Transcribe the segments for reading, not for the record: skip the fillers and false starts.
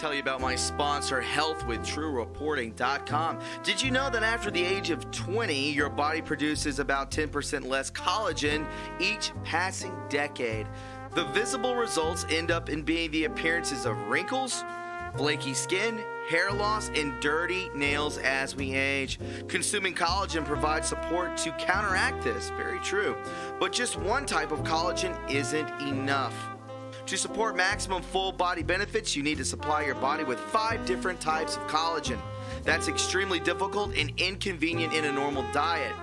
tell you about my sponsor, Health with TRUreporting.com. Did you know that after the age of 20, your body produces about 10% less collagen each passing decade? The visible results end up in being the appearances of wrinkles, flaky skin, hair loss, and dirty nails as we age. Consuming collagen provides support to counteract this. Very true. But just one type of collagen isn't enough. To support maximum full body benefits, you need to supply your body with 5 different types of collagen. That's extremely difficult and inconvenient in a normal diet.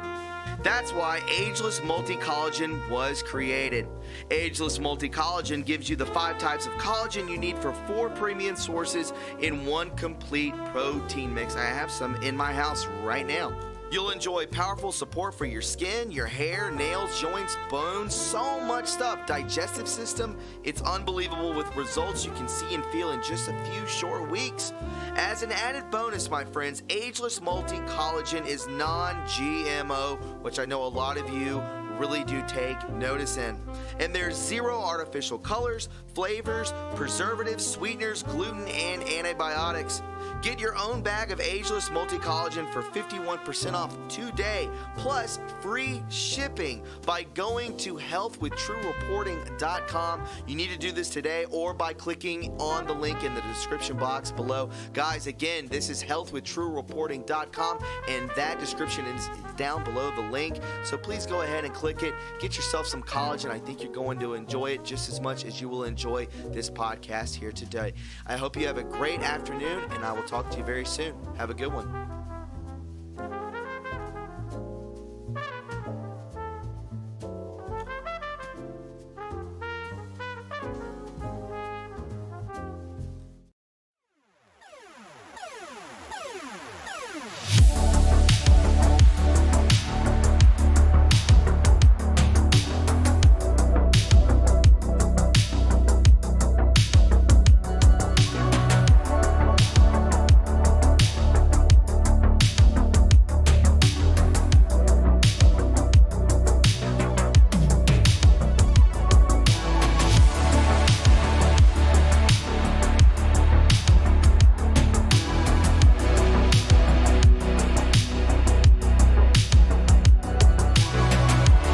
That's why Ageless Multi-Collagen was created. Ageless Multi-Collagen gives you the 5 types of collagen you need for 4 premium sources in one complete protein mix. I have some in my house right now. You'll enjoy powerful support for your skin, your hair, nails, joints, bones, so much stuff. Digestive system, it's unbelievable with results you can see and feel in just a few short weeks. As an added bonus, my friends, Ageless Multi-Collagen is non-GMO, which I know a lot of you really do take notice in. And there's 0 artificial colors, flavors, preservatives, sweeteners, gluten, and antibiotics. Get your own bag of Ageless Multi-Collagen for 51% off today, plus free shipping by going to healthwithtruereporting.com. You need to do this today or by clicking on the link in the description box below. Guys, again, this is healthwithtruereporting.com, and that description is down below the link. So please go ahead and click it. Get yourself some collagen. I think you're going to enjoy it just as much as you will enjoy this podcast here today. I hope you have a great afternoon, and I will talk to you very soon. Have a good one.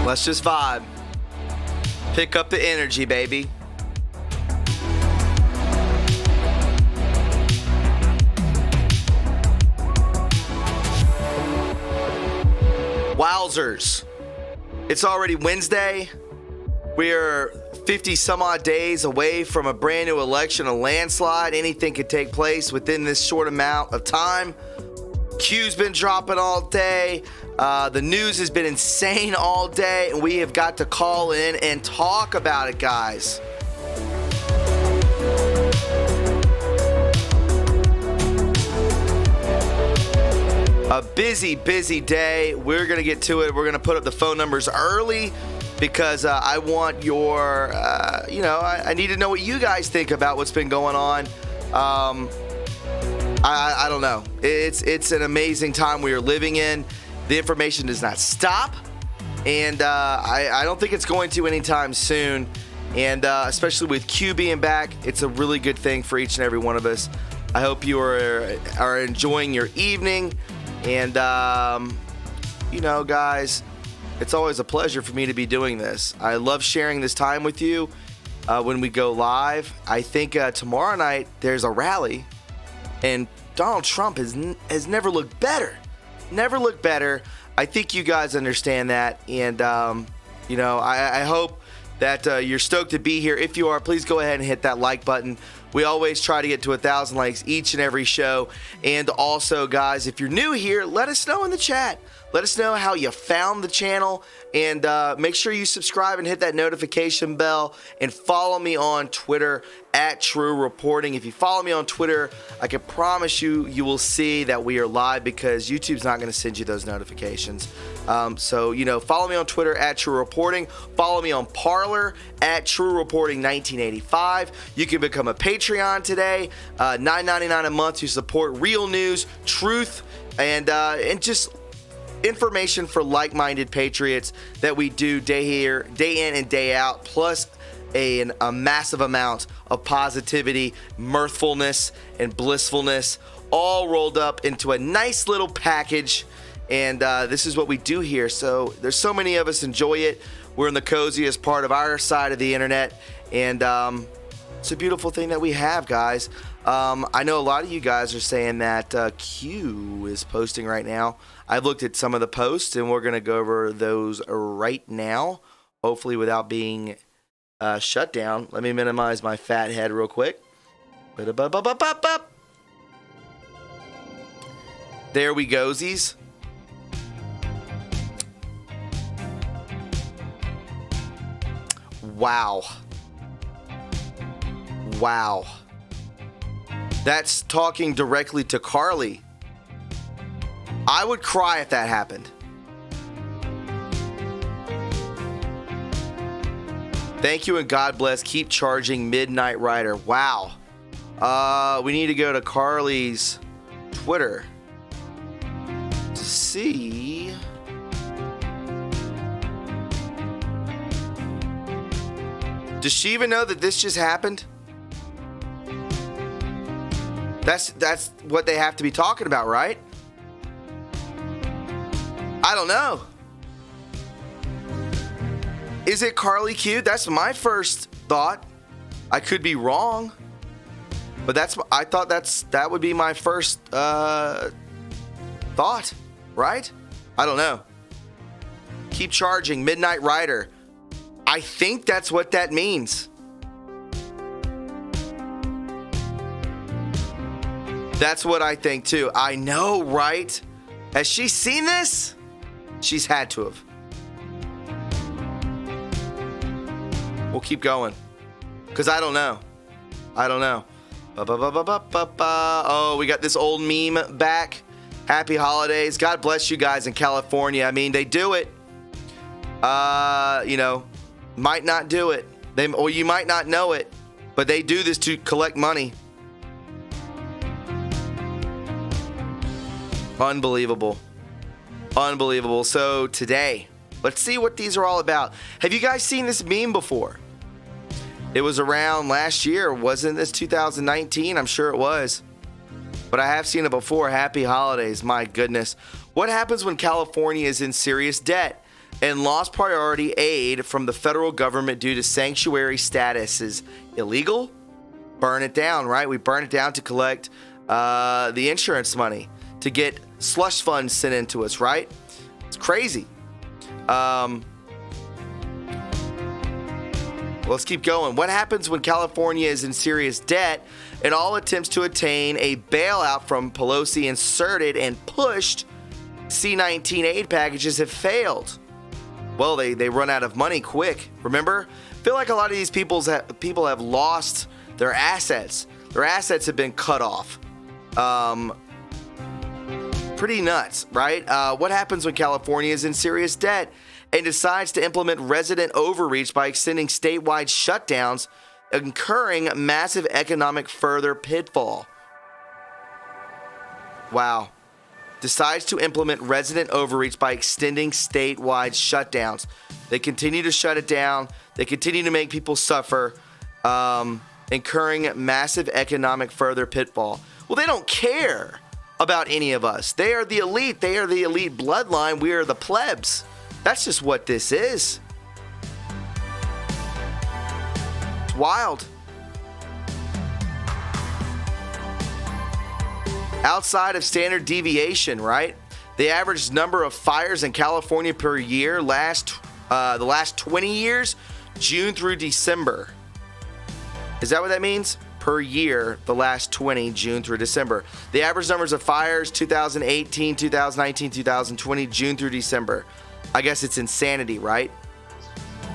Let's just vibe. Pick up the energy, baby. Wowzers. It's already Wednesday. We're 50 some odd days away from a brand new election, a landslide. Anything could take place within this short amount of time. Q's been dropping all day. The news has been insane all day, and we have got to call in and talk about it, guys. A busy day. We're going to get to it. We're going to put up the phone numbers early because I want your, I need to know what you guys think about what's been going on. I don't know. It's an amazing time we are living in. The information does not stop, and I don't think it's going to anytime soon. And especially with Q being back, it's a really good thing for each and every one of us. I hope you are enjoying your evening. And, guys, it's always a pleasure for me to be doing this. I love sharing this time with you when we go live. I think tomorrow night there's a rally, and Donald Trump has never looked better. Never looked better. I think you guys understand that. And, I hope that you're stoked to be here. If you are, please go ahead and hit that like button. We always try to get to 1,000 likes each and every show. And also, guys, if you're new here, let us know in the chat. Let us know how you found the channel, and make sure you subscribe and hit that notification bell, and follow me on Twitter at TRUreporting. If you follow me on Twitter, I can promise you will see that we are live, because YouTube's not going to send you those notifications. So follow me on Twitter at TRUreporting. Follow me on Parler at TRUreporting1985. You can become a Patreon today, $9.99 a month, to support real news, truth, and just information for like-minded patriots that we do day in and day out, plus a massive amount of positivity, mirthfulness, and blissfulness, all rolled up into a nice little package. And this is what we do here. So there's so many of us enjoy it. We're in the coziest part of our side of the internet. And it's a beautiful thing that we have, guys. I know a lot of you guys are saying that Q is posting right now. I've looked at some of the posts, and we're going to go over those right now, hopefully without being shut down. Let me minimize my fat head real quick. There we go-sies. Wow. Wow. That's talking directly to Carly. I would cry if that happened. Thank you and God bless. Keep charging, Midnight Rider. Wow. We need to go to Carly's Twitter to see. Does she even know that this just happened? That's what they have to be talking about, right? I don't know. Is it Carly Q? That's my first thought. I could be wrong, but I thought that would be my first thought, right? I don't know. Keep charging, Midnight Rider. I think that's what that means. That's what I think too. I know, right? Has she seen this? She's had to have. We'll keep going, because I don't know. Oh, we got this old meme back. Happy holidays. God bless you guys in California. I mean, they do it. Might not do it. Or you might not know it, but they do this to collect money. Unbelievable. So today, let's see what these are all about. Have you guys seen this meme before? It was around last year. Wasn't this 2019? I'm sure it was. But I have seen it before. Happy holidays. My goodness. What happens when California is in serious debt and lost priority aid from the federal government due to sanctuary status is illegal? Burn it down, right? We burn it down to collect the insurance money, to get slush funds sent into us, right? It's crazy. Let's keep going. What happens when California is in serious debt and all attempts to attain a bailout from Pelosi inserted and pushed C-19 aid packages have failed? Well, they run out of money quick. Remember? I feel like a lot of these people have lost their assets. Their assets have been cut off. Pretty nuts, right? What happens when California is in serious debt and decides to implement resident overreach by extending statewide shutdowns, incurring massive economic further pitfall? Wow. Decides to implement resident overreach by extending statewide shutdowns. They continue to shut it down. They continue to make people suffer, incurring massive economic further pitfall. Well, they don't care about any of us. They are the elite. They are the elite bloodline. We are the plebs. That's just what this is. It's wild. Outside of standard deviation, right? The average number of fires in California per year the last 20 years, June through December. Is that what that means? Per year, the last 20, June through December. The average numbers of fires, 2018, 2019, 2020, June through December. I guess it's insanity, right?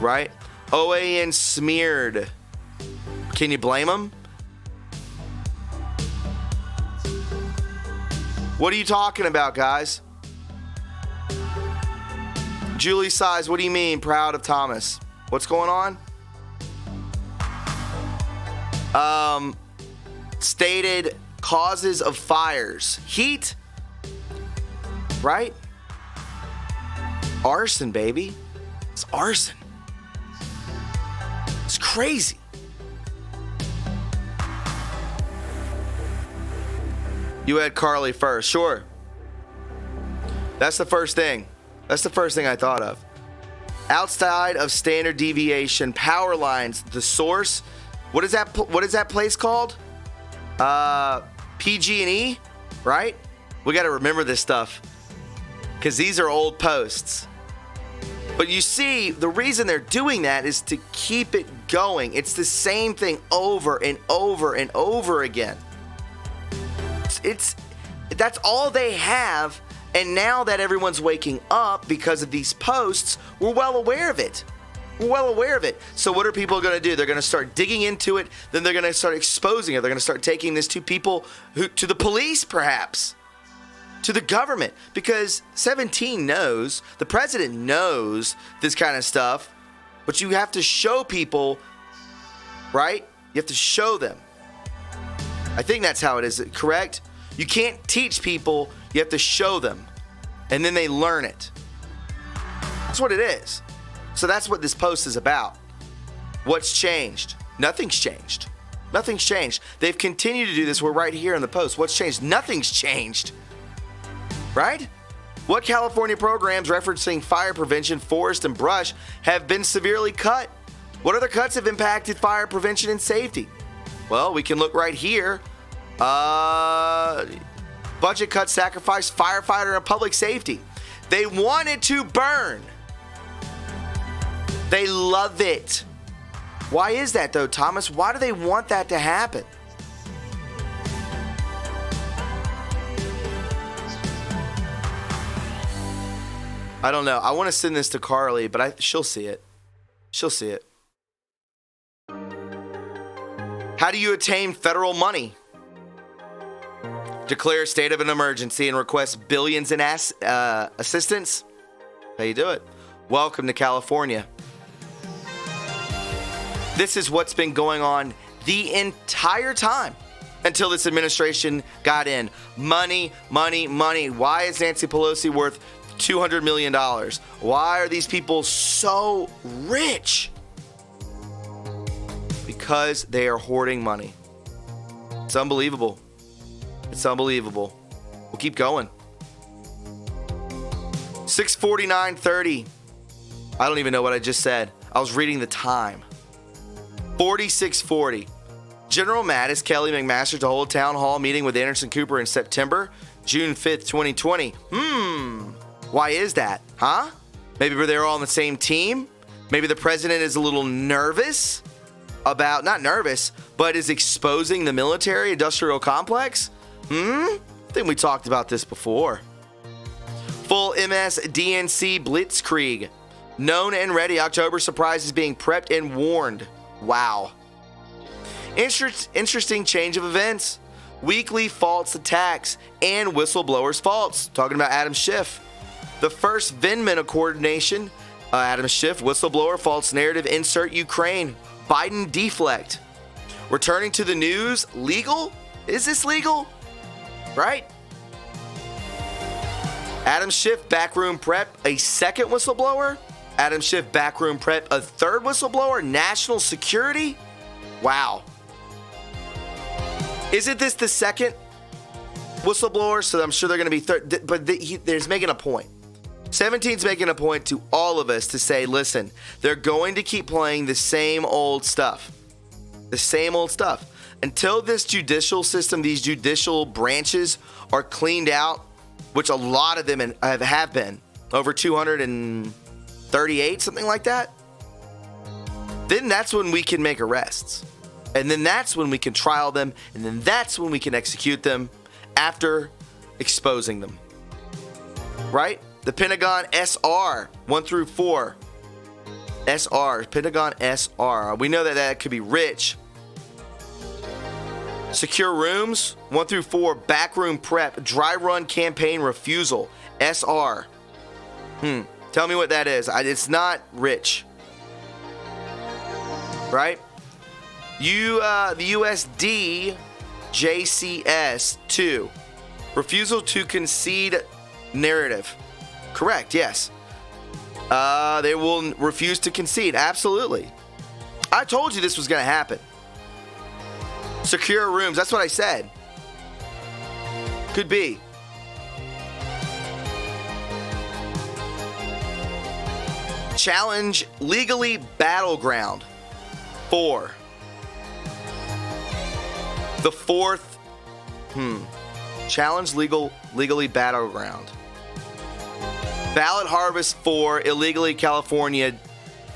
Right? OAN smeared. Can you blame them? What are you talking about, guys? Julie Size, what do you mean, proud of Thomas? What's going on? Stated causes of fires. Heat, right? Arson, baby. It's arson. It's crazy. You had Carly first. Sure. That's the first thing. That's the first thing I thought of. Outside of standard deviation, power lines, the source. What is that place called? PG&E, right? We got to remember this stuff because these are old posts. But you see, the reason they're doing that is to keep it going. It's the same thing over and over and over again. That's all they have. And now that everyone's waking up because of these posts, we're well aware of it. We're well aware of it. So what are people going to do? They're going to start digging into it. Then they're going to start exposing it. They're going to start taking this to people, to the police perhaps, to the government. Because 17 knows, the president knows this kind of stuff. But you have to show people, right? You have to show them. I think that's how it is, correct? You can't teach people, you have to show them. And then they learn it. That's what it is. So that's what this post is about. What's changed? Nothing's changed. Nothing's changed. They've continued to do this. We're right here in the post. What's changed? Nothing's changed. Right? What California programs referencing fire prevention, forest, and brush have been severely cut? What other cuts have impacted fire prevention and safety? Well, we can look right here. Budget cuts sacrifice firefighter and public safety. They want it to burn. They love it. Why is that though, Thomas? Why do they want that to happen? I don't know. I want to send this to Carly, but she'll see it. She'll see it. How do you attain federal money? Declare a state of an emergency and request billions in assistance. How you do it? Welcome to California. This is what's been going on the entire time until this administration got in. Money, money, money. Why is Nancy Pelosi worth $200 million? Why are these people so rich? Because they are hoarding money. It's unbelievable. It's unbelievable. We'll keep going. 6:49:30. I don't even know what I just said. I was reading the time. 46:40. General Mattis, Kelly McMaster to hold town hall meeting with Anderson Cooper in September, June 5th, 2020. Why is that? Huh? Maybe they're all on the same team? Maybe the president is a little nervous about, not nervous, but is exposing the military industrial complex? I think we talked about this before. Full MSDNC blitzkrieg. Known and ready. October surprise is being prepped and warned. Wow. Interesting change of events. Weekly false attacks and whistleblowers' faults. Talking about Adam Schiff. The first Vindman coordination. Adam Schiff, whistleblower, false narrative, insert Ukraine. Biden deflect. Returning to the news. Legal? Is this legal? Right? Adam Schiff, backroom prep, a second whistleblower. Adam Schiff, backroom prep, a third whistleblower. National security. Wow. Isn't this the second whistleblower? So I'm sure they're going to be third. But there's making a point. 17's making a point to all of us to say, listen, they're going to keep playing the same old stuff. The same old stuff. Until this judicial system, these judicial branches are cleaned out, which a lot of them have been, over 238, something like that, then that's when we can make arrests. And then that's when we can trial them. And then that's when we can execute them after exposing them. Right? The Pentagon SR 1 through 4. SR, Pentagon SR. We know that could be rich. Secure rooms 1 through 4. Backroom prep. Dry run campaign refusal. SR. Tell me what that is. It's not rich. Right? The USD JCS 2. Refusal to concede narrative. Correct, yes. They will refuse to concede. Absolutely. I told you this was going to happen. Secure rooms. That's what I said. Could be. Challenge legally battleground. 4. The fourth. Challenge legally battleground. Ballot harvest 4. Illegally California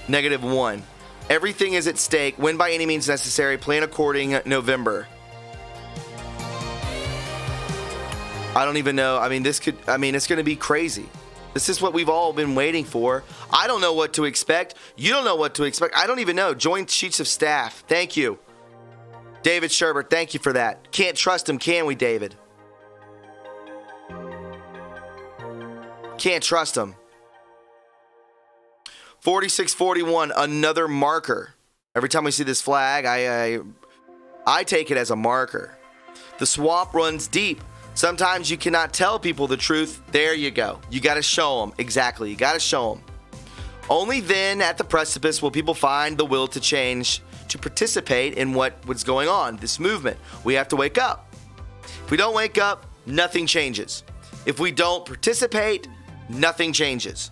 -1. Everything is at stake. Win by any means necessary. Plan according November. I don't even know. It's going to be crazy. This is what we've all been waiting for. I don't know what to expect. You don't know what to expect. I don't even know. Joint Chiefs of Staff. Thank you. David Sherbert, thank you for that. Can't trust him, can we, David? Can't trust him. 4641, another marker. Every time we see this flag, I take it as a marker. The swamp runs deep. Sometimes you cannot tell people the truth. There you go. You got to show them. Exactly. You got to show them. Only then at the precipice will people find the will to change, to participate in what's going on, this movement. We have to wake up. If we don't wake up, nothing changes. If we don't participate, nothing changes.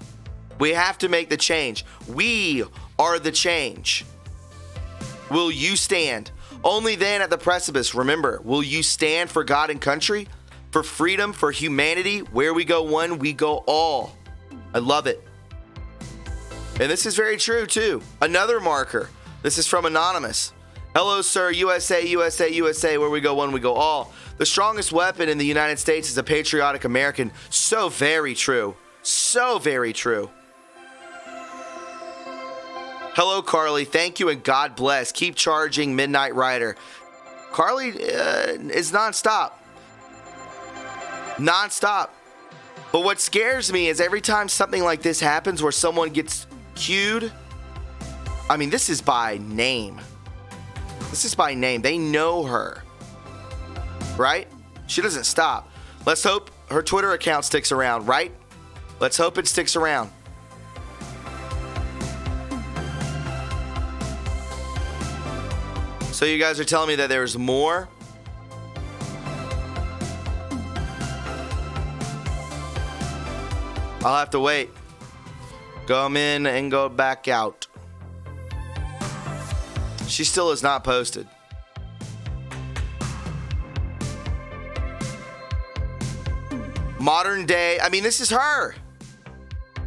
We have to make the change. We are the change. Will you stand? Only then at the precipice, remember, will you stand for God and country? For freedom, for humanity? Where we go one, we go all. I love it. And this is very true too. Another marker. This is from Anonymous. Hello, sir. USA, USA, USA. Where we go one, we go all. The strongest weapon in the United States is a patriotic American. So very true. So very true. Hello, Carly. Thank you and God bless. Keep charging, Midnight Rider. Carly is nonstop. Nonstop. But what scares me is every time something like this happens where someone gets cued, this is by name. This is by name. They know her. Right? She doesn't stop. Let's hope her Twitter account sticks around, right? Let's hope it sticks around. So you guys are telling me that there's more? I'll have to wait. Come in and go back out. She still is not posted. Modern day, this is her.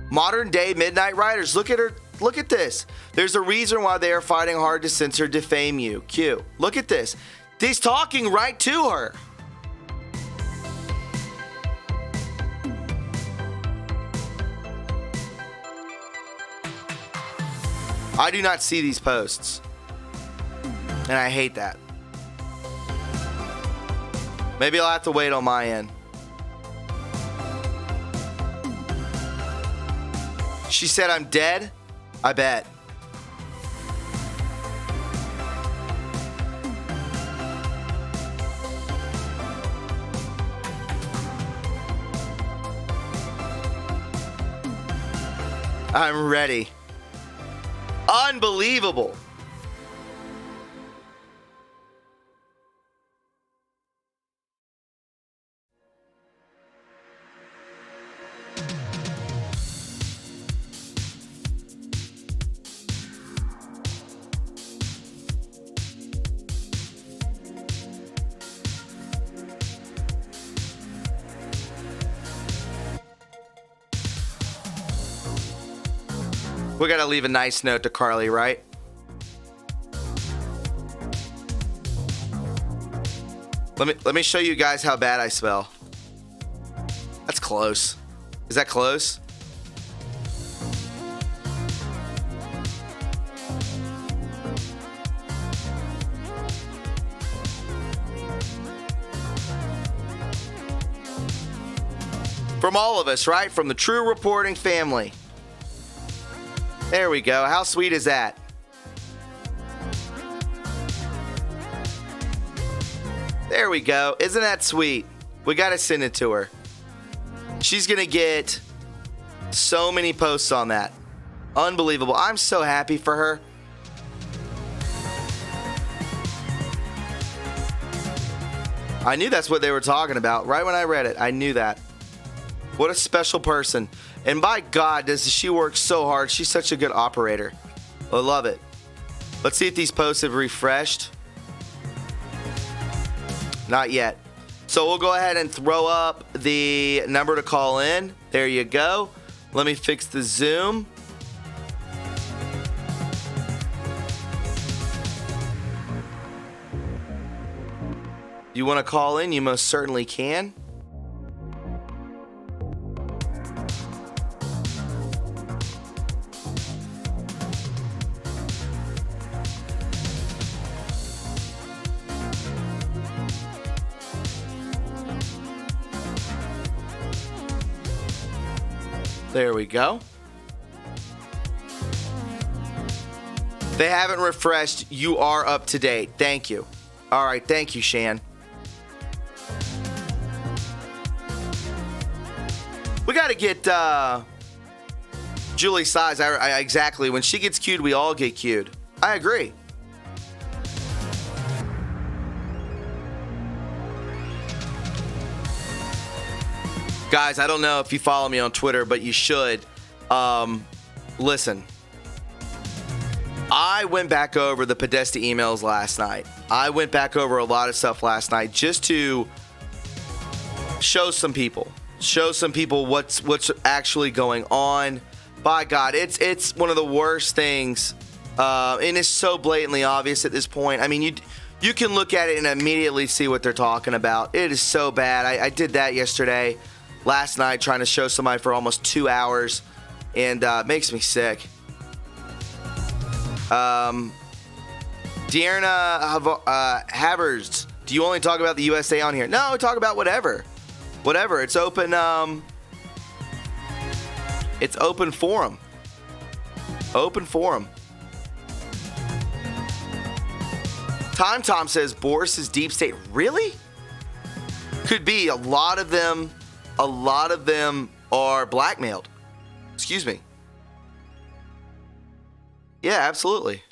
Modern day Midnight Riders. Look at her. Look at this. There's a reason why they are fighting hard to censor, defame you. Q. Look at this. He's talking right to her. I do not see these posts. And I hate that. Maybe I'll have to wait on my end. She said I'm dead. I bet. I'm ready. Unbelievable. We gotta leave a nice note to Carly, right? Let me show you guys how bad I smell. That's close. Is that close? From all of us, right? From the True Reporting family. There we go. How sweet is that? There we go. Isn't that sweet? We got to send it to her. She's going to get so many posts on that. Unbelievable. I'm so happy for her. I knew that's what they were talking about. Right when I read it, I knew that. What a special person. And by God, does she work so hard. She's such a good operator. I love it. Let's see if these posts have refreshed. Not yet. So we'll go ahead and throw up the number to call in. There you go. Let me fix the Zoom. You want to call in? You most certainly can. There we go. They haven't refreshed. You are up to date. Thank you. All right. Thank you, Shan. We got to get Julie size. Exactly. When she gets cued, we all get cued. I agree. Guys, I don't know if you follow me on Twitter, but you should. Listen, I went back over the Podesta emails last night. I went back over a lot of stuff last night just to show some people what's actually going on. By God, it's one of the worst things, and it's so blatantly obvious at this point. I mean, you can look at it and immediately see what they're talking about. It is so bad. I did that yesterday. Last night, trying to show somebody for almost 2 hours, and it makes me sick. Deanna Havers, do you only talk about the USA on here? No, we talk about whatever. It's open. It's open forum. Tom says Boris's deep state. Really? Could be. A lot of them are blackmailed. Excuse me. Yeah, absolutely.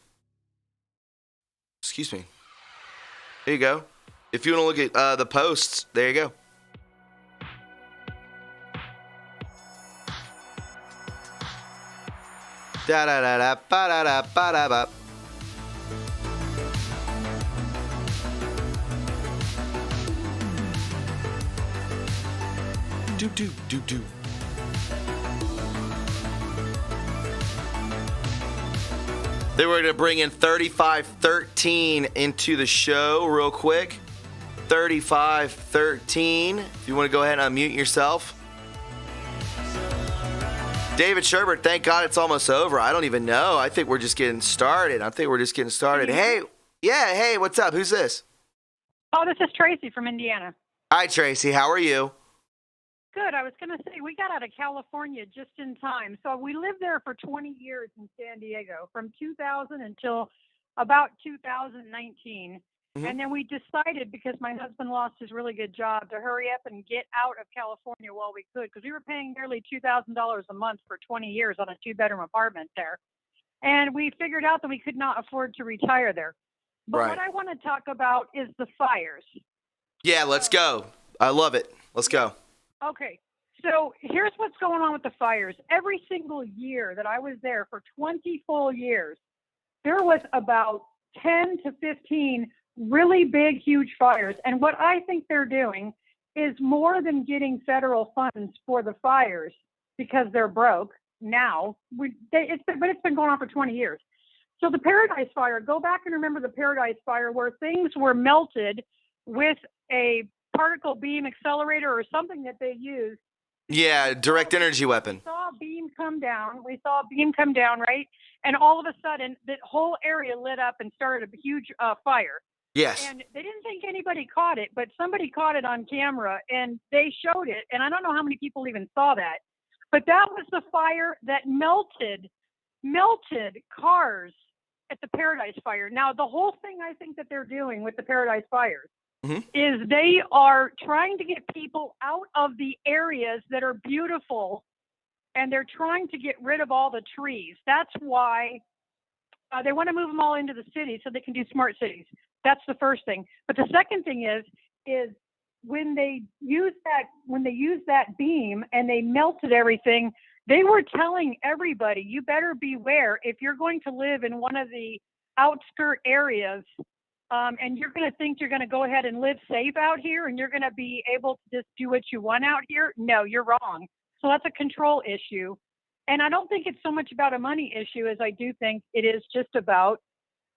Excuse me. There you go. If you want to look at the posts, there you go. Da da da da ba da da ba da ba. Do. They were going to bring in 3513 into the show real quick. 3513. If you want to go ahead and unmute yourself. David Sherbert, thank God it's almost over. I don't even know. I think we're just getting started. Hey, what's up? Who's this? Oh, this is Tracy from Indiana. Hi, Tracy. How are you? Good. I was going to say, we got out of California just in time. So we lived there for 20 years in San Diego, from 2000 until about 2019. Mm-hmm. And then we decided, because my husband lost his really good job, to hurry up and get out of California while we could, because we were paying nearly $2,000 a month for 20 years on a 2-bedroom apartment there. And we figured out that we could not afford to retire there. But What I want to talk about is the fires. Yeah, let's go. I love it. Let's go. Okay, so here's what's going on with the fires. Every single year that I was there, for 20 full years, there was about 10 to 15 really big, huge fires. And what I think they're doing is more than getting federal funds for the fires, because they're broke now. It's been going on for 20 years. So the Paradise Fire, go back and remember the Paradise Fire, where things were melted with a particle beam accelerator or something that they used. Yeah, direct energy weapon. We saw a beam come down, right? And all of a sudden, the whole area lit up and started a huge fire. Yes. And they didn't think anybody caught it, but somebody caught it on camera, and they showed it. And I don't know how many people even saw that. But that was the fire that melted cars at the Paradise Fire. Now, the whole thing I think that they're doing with the Paradise Fires is they are trying to get people out of the areas that are beautiful, and they're trying to get rid of all the trees. That's why they want to move them all into the city so they can do smart cities. That's the first thing. But the second thing is is when they used that beam and they melted everything, they were telling everybody, you better beware if you're going to live in one of the outskirt areas, and you're going to think you're going to go ahead and live safe out here and you're going to be able to just do what you want out here. No, you're wrong. So that's a control issue. And I don't think it's so much about a money issue as I do think it is just about,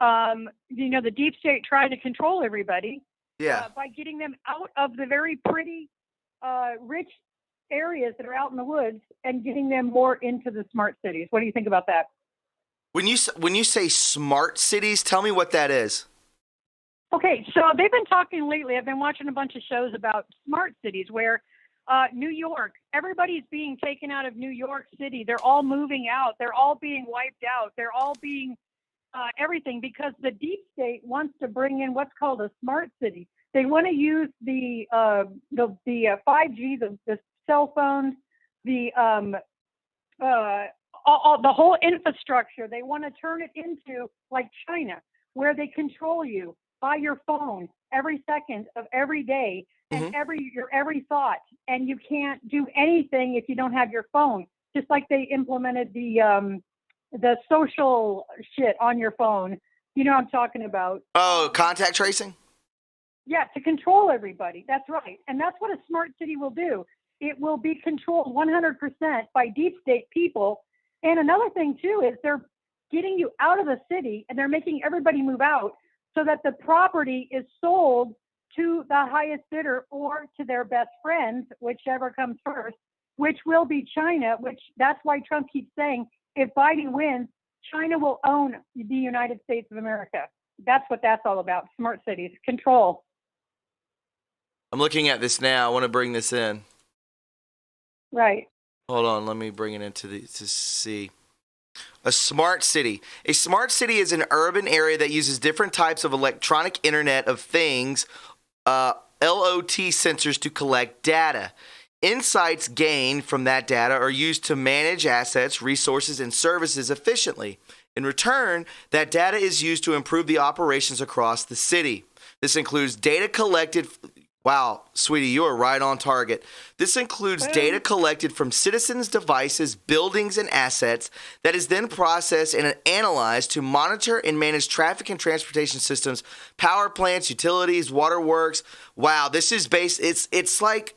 the deep state trying to control everybody by getting them out of the very pretty, rich areas that are out in the woods and getting them more into the smart cities. What do you think about that? When you say smart cities, tell me what that is. Okay, so they've been talking lately. I've been watching a bunch of shows about smart cities where New York, everybody's being taken out of New York City. They're all moving out. They're all being wiped out. They're all being everything because the deep state wants to bring in what's called a smart city. They want to use the 5G, the cell phones, the whole infrastructure. They want to turn it into like China, where they control you by your phone every second of every day and your every thought, and you can't do anything if you don't have your phone. Just like they implemented the social shit on your phone. You know what I'm talking about? Oh, contact tracing? Yeah, to control everybody. That's right. And that's what a smart city will do. It will be controlled 100% by deep state people. And another thing, too, is they're getting you out of the city and they're making everybody move out so that the property is sold to the highest bidder or to their best friends, whichever comes first, which will be China, which that's why Trump keeps saying if Biden wins, China will own the United States of America. That's what that's all about. Smart cities, control. I'm looking at this now. I want to bring this in. Right. Hold on. Let me bring it into to see. A smart city. A smart city is an urban area that uses different types of electronic Internet of Things, LOT sensors to collect data. Insights gained from that data are used to manage assets, resources, and services efficiently. In return, that data is used to improve the operations across the city. This includes data collected. Wow, sweetie, you are right on target. This includes data collected from citizens' devices, buildings, and assets that is then processed and analyzed to monitor and manage traffic and transportation systems, power plants, utilities, waterworks. Wow, this is it's like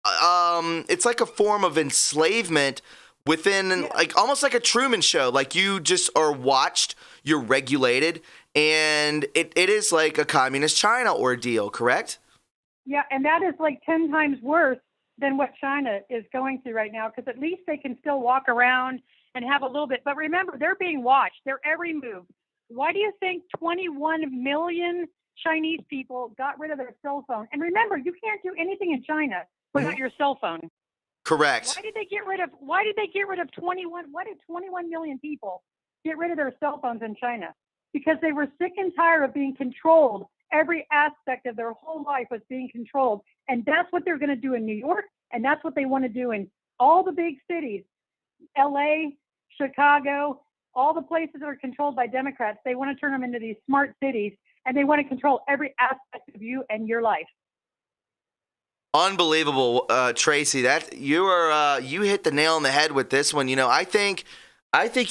a form of enslavement within like almost like a Truman Show. Like you just are watched, you're regulated, and it is like a communist China ordeal, correct? Yeah, and that is like 10 times worse than what China is going through right now, because at least they can still walk around and have a little bit. But remember, they're being watched, their every move. Why do you think 21 million Chinese people got rid of their cell phone? And remember, you can't do anything in China without your cell phone. Correct. Why did they get rid of 21 million people get rid of their cell phones in China? Because they were sick and tired of being controlled. Every aspect of their whole life was being controlled. And that's what they're going to do in New York. And that's what they want to do in all the big cities, LA, Chicago, all the places that are controlled by Democrats. They want to turn them into these smart cities, and they want to control every aspect of you and your life. Unbelievable, Tracy. That you hit the nail on the head with this one. You know, I think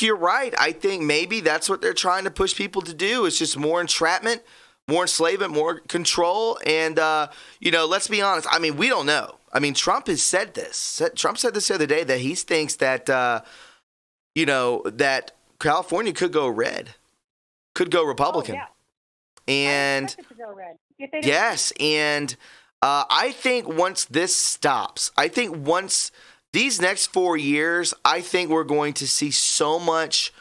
you're right. I think maybe that's what they're trying to push people to do. It's just more entrapment, more enslavement, more control. And, let's be honest. I mean, we don't know. I mean, Trump has said this. Trump said this the other day that he thinks that, that California could go red, could go Republican. Oh, yeah. And I expect it to go red. Yes. And I think once this stops, once these next 4 years, I think we're going to see so much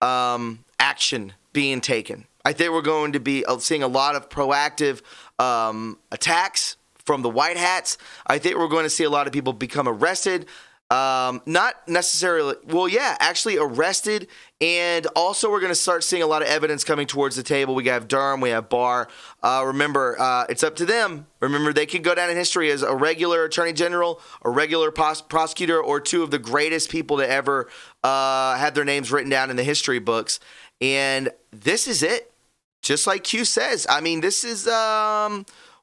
action being taken. I think we're going to be seeing a lot of proactive attacks from the white hats. I think we're going to see a lot of people become arrested. Not necessarily, actually arrested. And also we're going to start seeing a lot of evidence coming towards the table. We have Durham, we have Barr. Remember, it's up to them. Remember, they can go down in history as a regular attorney general, a regular prosecutor, or two of the greatest people to ever have their names written down in the history books. And this is it. Just like Q says. I mean, this is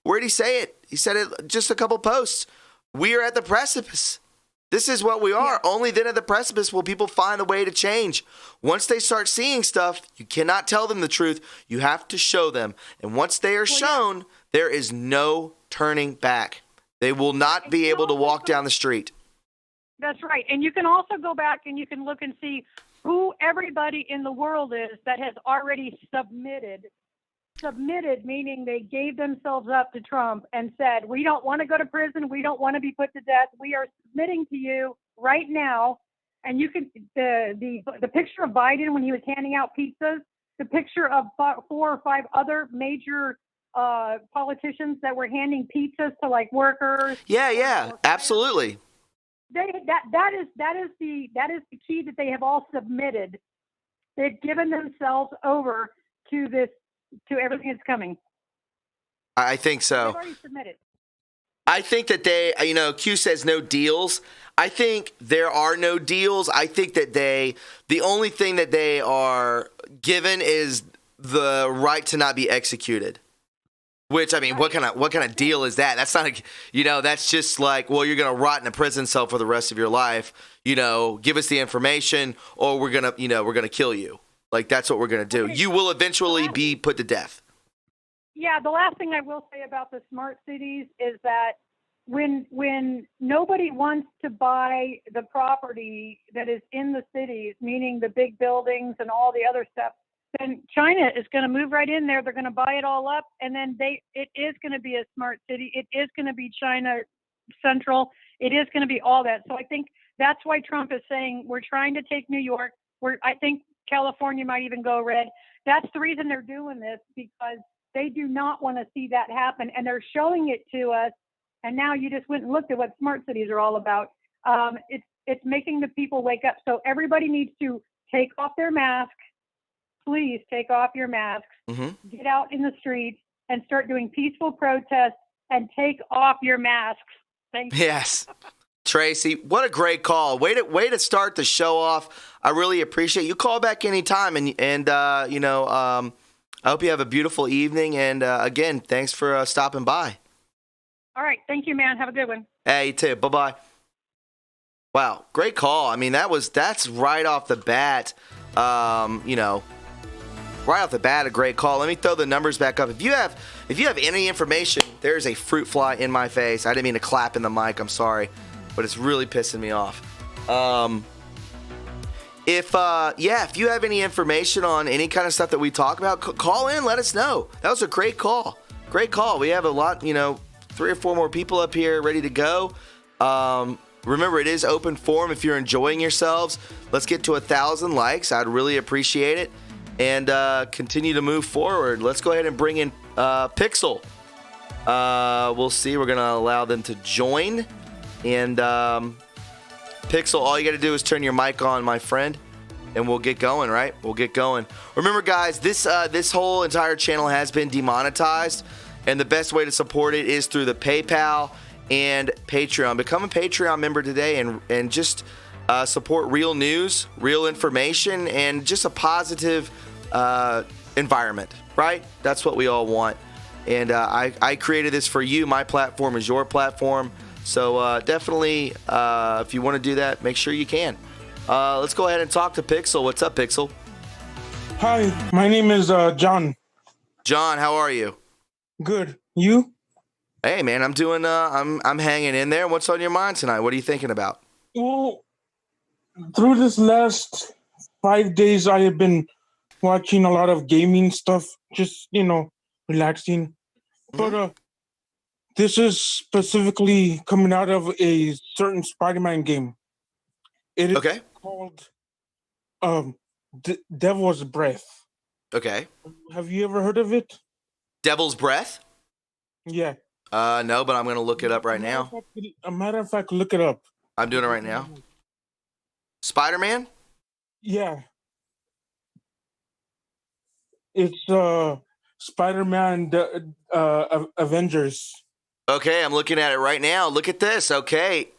Where did he say it? He said it just a couple posts. We are at the precipice. This is what we are. Yeah. Only then at the precipice will people find a way to change. Once they start seeing stuff, you cannot tell them the truth. You have to show them. And once they are shown, there is no turning back. They will not be able to walk down the street. That's right. And you can also go back and you can look and see who everybody in the world is that has already submitted, meaning they gave themselves up to Trump and said, we don't want to go to prison. We don't want to be put to death. We are submitting to you right now. And you can, the picture of Biden when he was handing out pizzas, the picture of 4 or 5 other major politicians that were handing pizzas to like workers. Yeah, absolutely. That is the key that they have all submitted. They've given themselves over to this, to everything that's coming. I think so. They've already submitted. I think that they, Q says no deals. I think there are no deals. I think that the only thing that they are given is the right to not be executed. Which, I mean, what kind of deal is that? That's not, that's just like, well, you're going to rot in a prison cell for the rest of your life. Give us the information or we're going to kill you. Like, that's what we're going to do. You will eventually be put to death. Yeah, the last thing I will say about the smart cities is that when nobody wants to buy the property that is in the cities, meaning the big buildings and all the other stuff, then China is going to move right in there. They're going to buy it all up, and then it is going to be a smart city. It is going to be China Central. It is going to be all that. So I think that's why Trump is saying we're trying to take New York. I think California might even go red. That's the reason they're doing this, because they do not want to see that happen, and they're showing it to us. And now you just went and looked at what smart cities are all about. It's making the people wake up. So everybody needs to take off their mask. Please take off your masks, Get out in the streets and start doing peaceful protests and take off your masks. Thank you. Yes. Tracy, what a great call. Way to start the show off. I really appreciate you. Call back anytime. And I hope you have a beautiful evening. And again, thanks for stopping by. All right. Thank you, man. Have a good one. Hey, you too. Bye-bye. Wow. Great call. I mean, that's right off the bat, right off the bat, a great call. Let me throw the numbers back up. If you have any information, there's a fruit fly in my face. I didn't mean to clap in the mic. I'm sorry, but it's really pissing me off. If you have any information on any kind of stuff that we talk about, call in. Let us know. That was a great call. Great call. We have a lot, 3 or 4 more people up here ready to go. Remember, it is open forum. If you're enjoying yourselves, let's get to 1,000 likes. I'd really appreciate it. And continue to move forward. Let's go ahead and bring in Pixel. We'll see. We're going to allow them to join. And Pixel, all you got to do is turn your mic on, my friend, and we'll get going, right? We'll get going. Remember, guys, this whole entire channel has been demonetized, and the best way to support it is through the PayPal and Patreon. Become a Patreon member today and just support real news, real information, and just a positive environment, right? That's what we all want. And I created this for you. My platform is your platform. So definitely, if you want to do that, make sure you can. Let's go ahead and talk to Pixel. What's up, Pixel? Hi, my name is John. John, how are you? Good. You? Hey, man, I'm doing. I'm hanging in there. What's on your mind tonight? What are you thinking about? Well, through this last 5 days, I have been watching a lot of gaming stuff, just, relaxing. But this is specifically coming out of a certain Spider-Man game. It is called Devil's Breath. Okay. Have you ever heard of it? Devil's Breath? Yeah. No, but I'm going to look it up right now. A matter of fact, look it up. I'm doing it right now. Spider-Man? Yeah. It's Spider-Man Avengers. Okay, I'm looking at it right now. Look at this. Okay.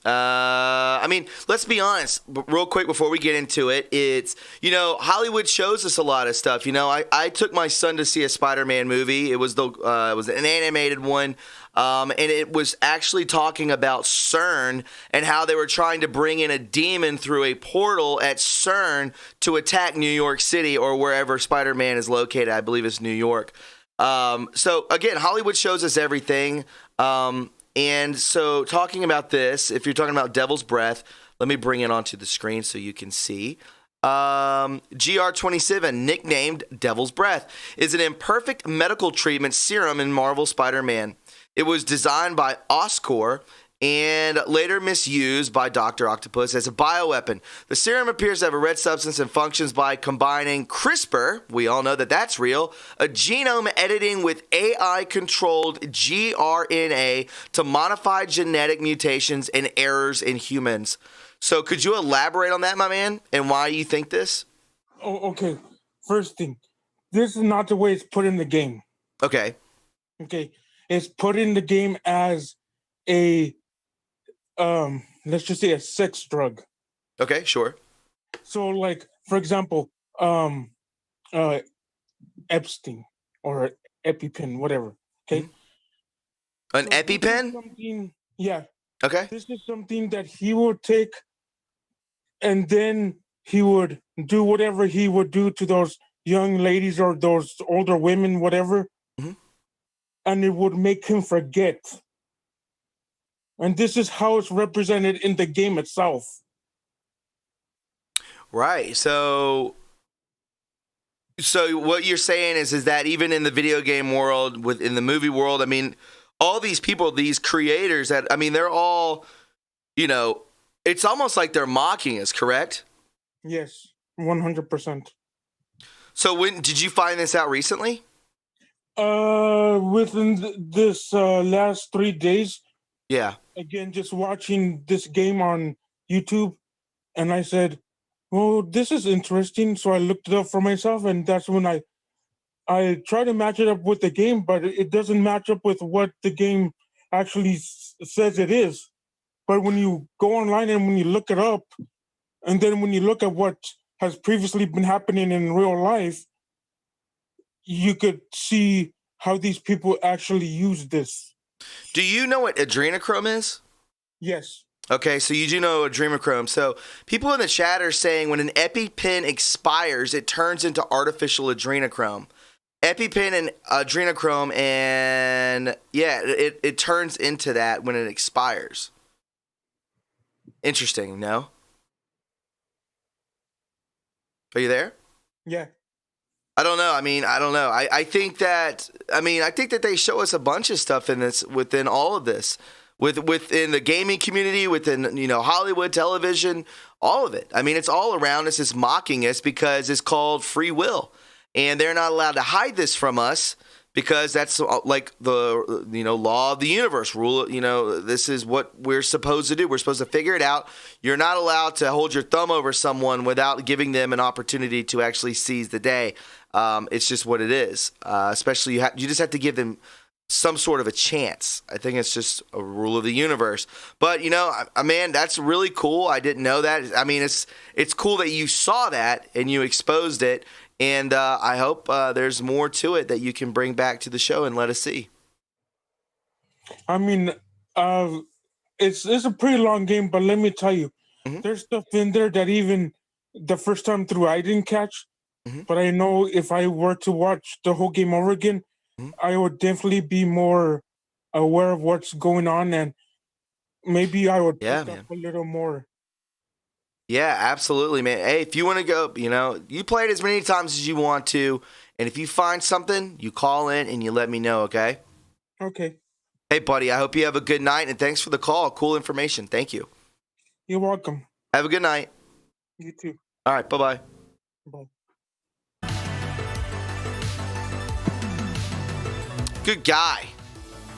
I mean, let's be honest, real quick before we get into it. It's, Hollywood shows us a lot of stuff. I took my son to see a Spider-Man movie. It was an animated one. And it was actually talking about CERN and how they were trying to bring in a demon through a portal at CERN to attack New York City or wherever Spider-Man is located. I believe it's New York. So again, Hollywood shows us everything. And so talking about this, if you're talking about Devil's Breath, let me bring it onto the screen so you can see. GR27, nicknamed Devil's Breath, is an imperfect medical treatment serum in Marvel Spider-Man. It was designed by Oscorp and later misused by Dr. Octopus as a bioweapon. The serum appears to have a red substance and functions by combining CRISPR, we all know that that's real, a genome editing with AI-controlled gRNA to modify genetic mutations and errors in humans. So could you elaborate on that, my man, and why you think this? Oh, okay. First thing, this is not the way it's put in the game. Okay. Okay. It's put in the game as a, let's just say a sex drug. Okay, sure. So, like, for example, Epstein or EpiPen, whatever. Okay. An EpiPen? Yeah. Okay. This is something that he would take, and then he would do whatever he would do to those young ladies or those older women, whatever. Mm-hmm. And it would make him forget. And this is how it's represented in the game itself. Right. So what you're saying is that even in the video game world, within the movie world, I mean, all these people, these creators they're all, it's almost like they're mocking us, correct? Yes, 100%. So when did you find this out recently? Within this last 3 days. Yeah. Again, just watching this game on YouTube, and I said, well, this is interesting. So I looked it up for myself, and that's when I try to match it up with the game, but it doesn't match up with what the game actually says it is. But when you go online and when you look it up, and then when you look at what has previously been happening in real life, you could see how these people actually use this. Do you know what adrenochrome is? Yes. Okay, so you do know adrenochrome. So people in the chat are saying when an EpiPen expires, it turns into artificial adrenochrome. EpiPen and adrenochrome, and yeah, it turns into that when it expires. Interesting, no? Are you there? Yeah. I don't know. I don't know. I think that they show us a bunch of stuff in this, within all of this, within the gaming community, within, Hollywood, television, all of it. I mean, it's all around us. It's mocking us because it's called free will, and they're not allowed to hide this from us because that's like the, law of the universe rule. This is what we're supposed to do. We're supposed to figure it out. You're not allowed to hold your thumb over someone without giving them an opportunity to actually seize the day. It's just what it is. Especially you just have to give them some sort of a chance. I think it's just a rule of the universe. But man, that's really cool. I didn't know that. I mean, it's cool that you saw that and you exposed it. And I hope there's more to it that you can bring back to the show and let us see. I mean, it's a pretty long game, but let me tell you, there's stuff in there that even the first time through I didn't catch. But I know if I were to watch the whole game over again, I would definitely be more aware of what's going on, and maybe I would pick up a little more. Yeah, absolutely, man. Hey, if you want to go, you play it as many times as you want to, and if you find something, you call in and you let me know, okay? Okay. Hey, buddy, I hope you have a good night, and thanks for the call. Cool information. Thank you. You're welcome. Have a good night. You too. All right, bye-bye. Bye. Good guy.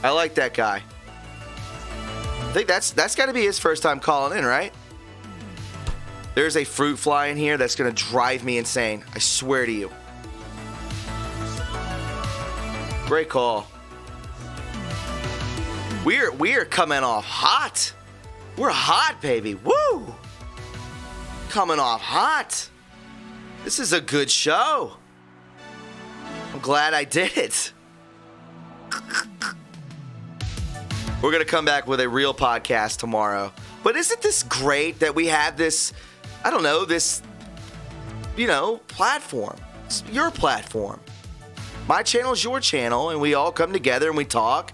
I like that guy. I think that's got to be his first time calling in, right? There's a fruit fly in here that's going to drive me insane. I swear to you. Great call. We are coming off hot. We're hot, baby. Woo! Coming off hot. This is a good show. I'm glad I did it. We're going to come back with a real podcast tomorrow. But isn't this great that we have this, I don't know, this, platform? It's your platform. My channel is your channel, and we all come together and we talk.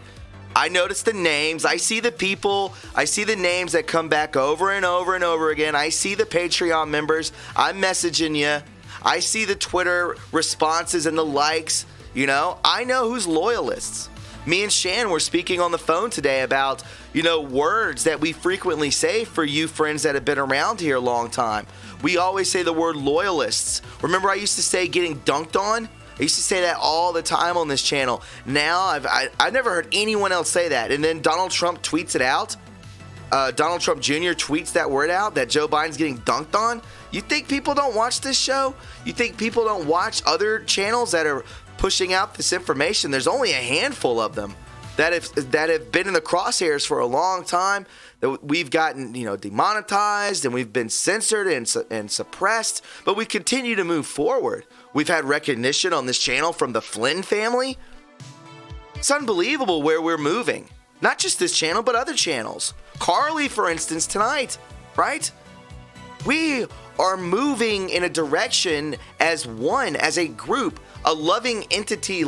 I notice the names. I see the people. I see the names that come back over and over and over again. I see the Patreon members. I'm messaging you. I see the Twitter responses and the likes. I know who's loyalists. Me and Shan were speaking on the phone today about, words that we frequently say for you friends that have been around here a long time. We always say the word loyalists. Remember I used to say getting dunked on? I used to say that all the time on this channel. Now, I've never heard anyone else say that. And then Donald Trump tweets it out. Donald Trump Jr. tweets that word out, that Joe Biden's getting dunked on. You think people don't watch this show? You think people don't watch other channels that are pushing out this information? There's only a handful of them that have been in the crosshairs for a long time, that we've gotten demonetized and we've been censored and suppressed, but we continue to move forward. We've had recognition on this channel from the Flynn family. It's unbelievable where we're moving. Not just this channel, but other channels. Carly, for instance, tonight, right? We are moving in a direction as one, as a group, a loving entity,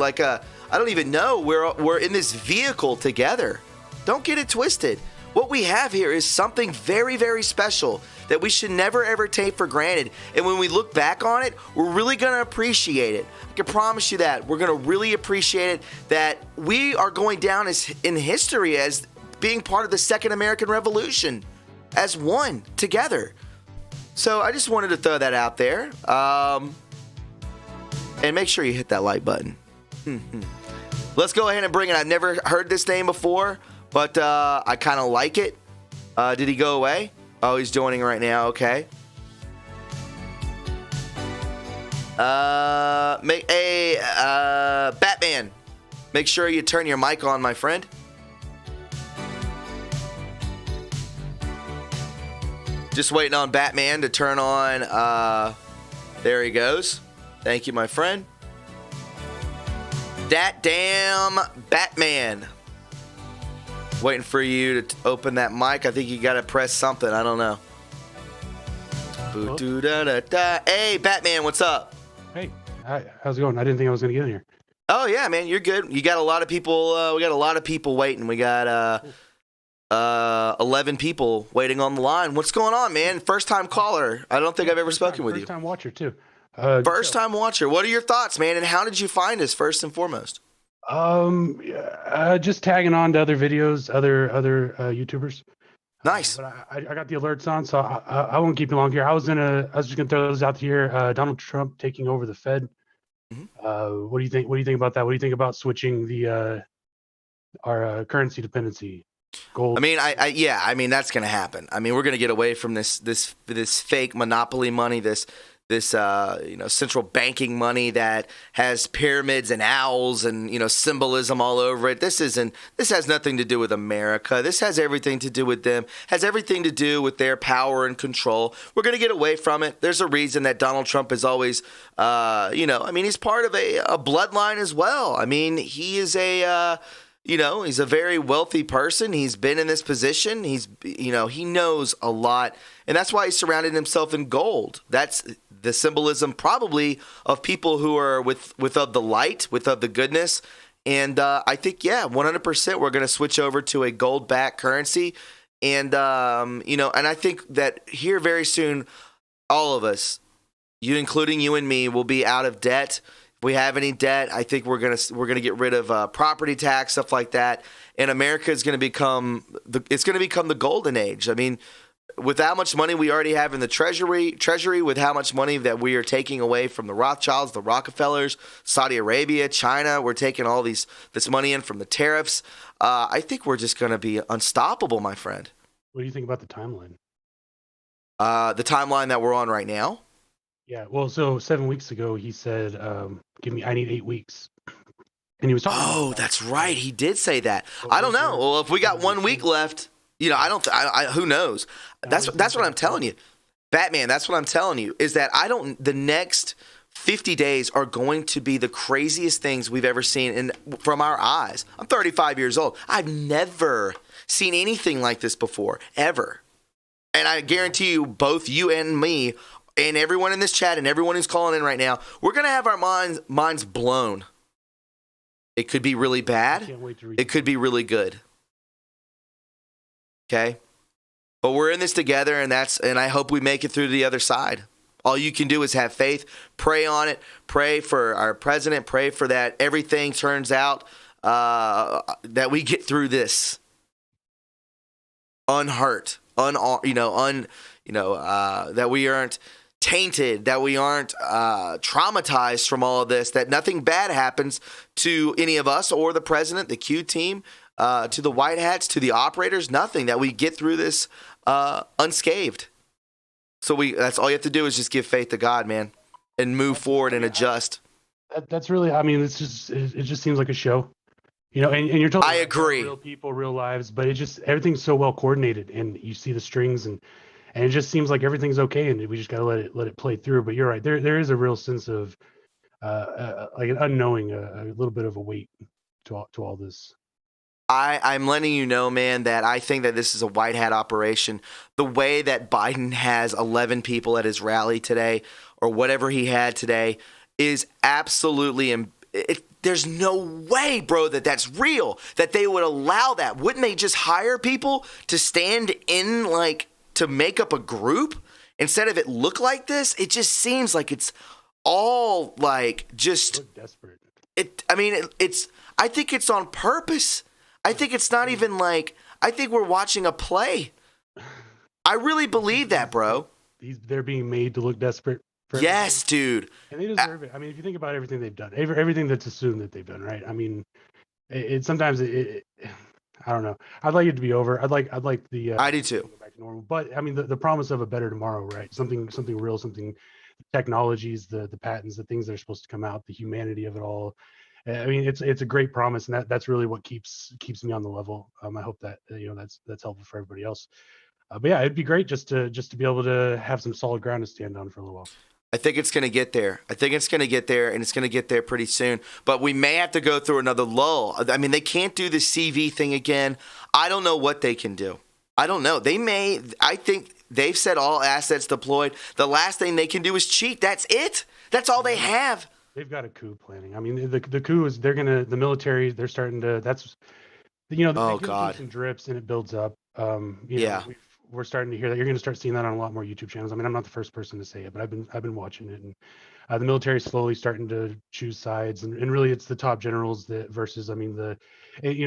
I don't even know. We're in this vehicle together. Don't get it twisted. What we have here is something very, very special that we should never, ever take for granted. And when we look back on it, we're really going to appreciate it. I can promise you that. We're going to really appreciate it, that we are going down in history as being part of the Second American Revolution, as one, together. So I just wanted to throw that out there. And make sure you hit that like button. Let's go ahead and bring it. I've never heard this name before, but I kind of like it. Did he go away? Oh, he's joining right now. Okay. Batman. Make sure you turn your mic on, my friend. Just waiting on Batman to turn on. There he goes. Thank you, my friend. That damn Batman. Waiting for you to open that mic. I think you got to press something. I don't know. Hey, Batman, what's up? Hey, how's it going? I didn't think I was going to get in here. Oh, yeah, man, you're good. You got a lot of people. We got a lot of people waiting. We got 11 people waiting on the line. What's going on, man? First-time caller. I don't think I've ever spoken with you. First-time watcher, too. First-time watcher. What are your thoughts, man? And how did you find us, first and foremost? Just tagging on to other videos, other YouTubers. Nice. But I got the alerts on, so I won't keep you long here. I was just gonna throw those out here. Donald Trump taking over the Fed. Mm-hmm. What do you think? What do you think about that? What do you think about switching our currency dependency? Gold. I mean, that's gonna happen. I mean, we're gonna get away from this fake monopoly money, this central banking money that has pyramids and owls and symbolism all over it. This has nothing to do with America. This has everything to do with them. Has everything to do with their power and control. We're gonna get away from it. There's a reason that Donald Trump is always, he's part of a bloodline as well. I mean, he is he's a very wealthy person. He's been in this position. He knows a lot, and that's why he surrounded himself in gold. That's the symbolism probably of people who are with of the light, of the goodness. And I think, 100% we're going to switch over to a gold-backed currency. And, and I think that here very soon, all of us, including you and me, will be out of debt. If we have any debt, I think we're gonna get rid of property tax, stuff like that. And America is going to become the golden age. I mean, with how much money we already have in the treasury, with how much money that we are taking away from the Rothschilds, the Rockefellers, Saudi Arabia, China, we're taking all this money in from the tariffs. I think we're just going to be unstoppable, my friend. What do you think about the timeline? The timeline that we're on right now? Yeah, well, so 7 weeks ago, he said, I need 8 weeks. And he was talking that's right. He did say that. I don't know. Well, if we got 1 week left, I don't. Who knows? That's what I'm telling you, Batman. That's what I'm telling you is that I don't. The next 50 days are going to be the craziest things we've ever seen from our eyes. I'm 35 years old. I've never seen anything like this before, ever. And I guarantee you, both you and me, and everyone in this chat, and everyone who's calling in right now, we're gonna have our minds blown. It could be really bad. It could be really good. Okay, but we're in this together, and I hope we make it through to the other side. All you can do is have faith, pray on it, pray for our president, pray for that everything turns out, that we get through this unhurt, that we aren't tainted, that we aren't traumatized from all of this, that nothing bad happens to any of us or the president, the Q team, to the White Hats, to the operators, nothing, that we get through this unscathed. So that's all you have to do is just give faith to God, man, and move forward and adjust. That's really, I mean, it just seems like a show, and you're totally I agree. Real people, real lives, but everything's so well coordinated, and you see the strings, and it just seems like everything's okay, and we just got to let it play through. But you're right, there is a real sense of like an unknowing, a little bit of a weight to all this. I'm letting you know, man, that I think that this is a white hat operation. The way that Biden has 11 people at his rally today, or whatever he had today, is absolutely there's no way, bro, that's real, that they would allow that. Wouldn't they just hire people to stand in, like, to make up a group instead of it look like this? It just seems like it's all like just desperate. I think it's on purpose. I think it's not even like, I think we're watching a play. I really believe that, bro. They're being made to look desperate. Yes, dude. And they deserve it. I mean, if you think about everything they've done, everything that's assumed that they've done, right? I mean, sometimes I don't know. I'd like it to be over. I'd like the. I do too. Go back to normal. But I mean, the promise of a better tomorrow, right? Something real, something, technologies, the patents, the things that are supposed to come out, the humanity of it all. I mean, it's a great promise, and that's really what keeps me on the level. I hope that that's helpful for everybody else. But yeah, it'd be great just to be able to have some solid ground to stand on for a little while. I think it's going to get there. And it's going to get there pretty soon. But we may have to go through another lull. I mean, they can't do the CV thing again. I don't know what they can do. I don't know. I think they've said all assets deployed. The last thing they can do is cheat. That's it. That's all they have. They've got a coup planning. I mean, the coup is the military. They're starting to. That's oh God. Some drips and it builds up. We're starting to hear that. You're going to start seeing that on a lot more YouTube channels. I mean, I'm not the first person to say it, but I've been watching it, and the military is slowly starting to choose sides, and really it's the top generals that versus. I mean,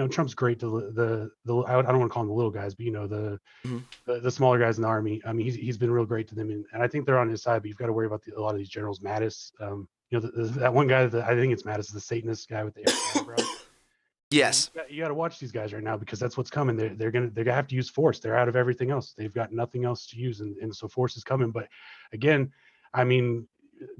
Trump's great to the I don't want to call them the little guys, but the smaller guys in the army. I mean, he's been real great to them, and I think they're on his side. But you've got to worry about a lot of these generals. Mattis, that one guy that I think it's Mattis, the Satanist guy with the eyebrows. Yes, you got to watch these guys right now because that's what's coming. They're gonna have to use force. They're out of everything else. They've got nothing else to use, and so force is coming. But again, I mean,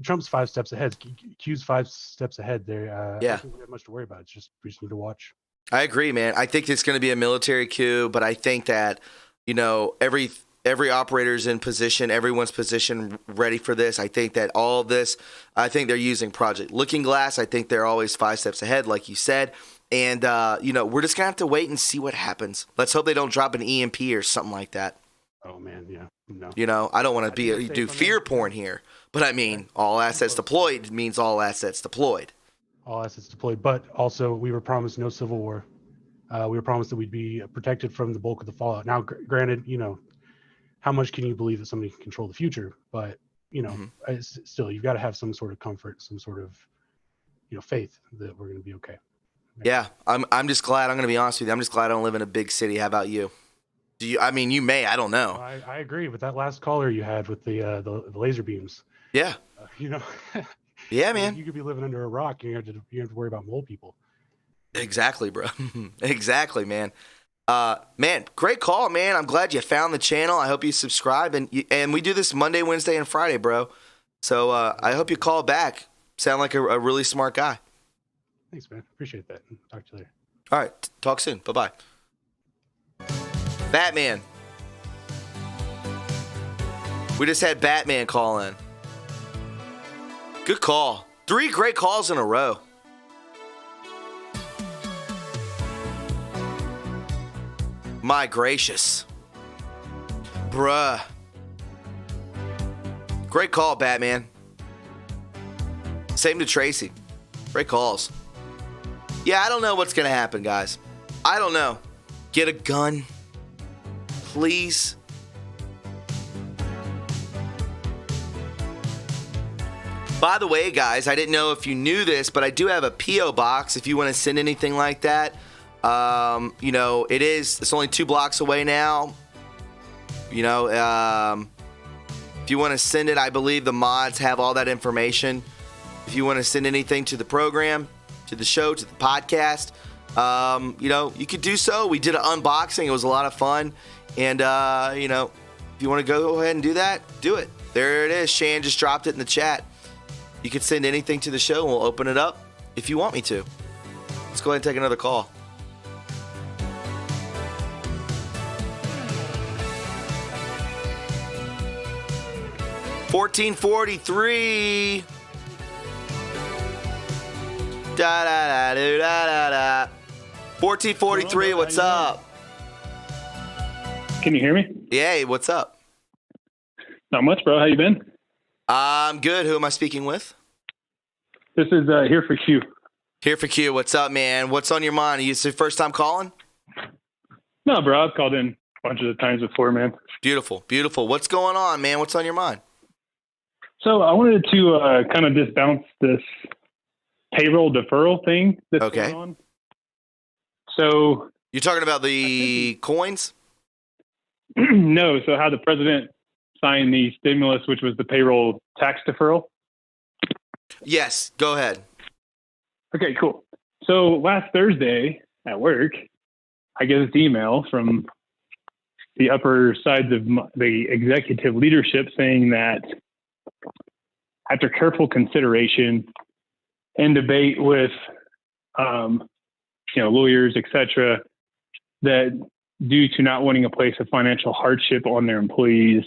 Trump's 5 steps ahead. Q's 5 steps ahead. I don't think we have much to worry about. We just need to watch. I agree, man. I think it's going to be a military coup, but I think that every operator's in position, everyone's position ready for this. I think that all of this, I think they're using Project Looking Glass. I think they're always 5 steps ahead, like you said. And, we're just going to have to wait and see what happens. Let's hope they don't drop an EMP or something like that. Oh, man, yeah. No. I don't want to do fear porn here. But, I mean, all assets deployed means all assets deployed. All assets deployed. But also, we were promised no civil war. We were promised that we'd be protected from the bulk of the fallout. Now, granted, how much can you believe that somebody can control the future? But, still, you've got to have some sort of comfort, some sort of, faith that we're going to be okay. Yeah, I'm just glad. I'm going to be honest with you. I'm just glad I don't live in a big city. How about you? Do you? I mean, you may. I don't know. I agree with that last caller you had with the laser beams. Yeah. Yeah, man. You could be living under a rock. You have to worry about mole people. Exactly, bro. Exactly, man. Man, great call, man. I'm glad you found the channel. I hope you subscribe, and we do this Monday, Wednesday, and Friday, bro. So I hope you call back. Sound like a really smart guy. Thanks, man. Appreciate that. Talk to you later. All right. Talk soon. Bye-bye. Batman. We just had Batman call in. Good call. 3 great calls in a row. My gracious. Bruh. Great call, Batman. Same to Tracy. Great calls. Yeah, I don't know what's going to happen, guys. I don't know. Get a gun. Please. By the way, guys, I didn't know if you knew this, but I do have a P.O. box if you want to send anything like that. You know, it's only 2 blocks away now. You know, if you want to send it, I believe the mods have all that information. If you want to send anything to the program, to the show, to the podcast, you know, you could do so. We did an unboxing. It was a lot of fun. And, you know, if you want to go ahead and do that, do it. There it is. Shan just dropped it in the chat. You can send anything to the show and we'll open it up if you want me to. Let's go ahead and take another call. $14.43. Da da da da da da. 1443, what's up? Can you hear me? Yeah, what's up? Not much, bro. How you been? I'm good. Who am I speaking with? This is Here for Q. Here for Q. What's up, man? What's on your mind? Is it your first time calling? No, bro. I've called in a bunch of the times before, man. Beautiful, beautiful. What's going on, man? What's on your mind? So I wanted to kind of just bounce this payroll deferral thing that's going on. So you're talking about the coins? No. So how the president signed the stimulus, which was the payroll tax deferral? Yes. Go ahead. Okay, cool. So last Thursday at work, I get this email from the upper sides of the executive leadership saying that after careful consideration and debate with, lawyers, etc., that due to not wanting to place a financial hardship on their employees,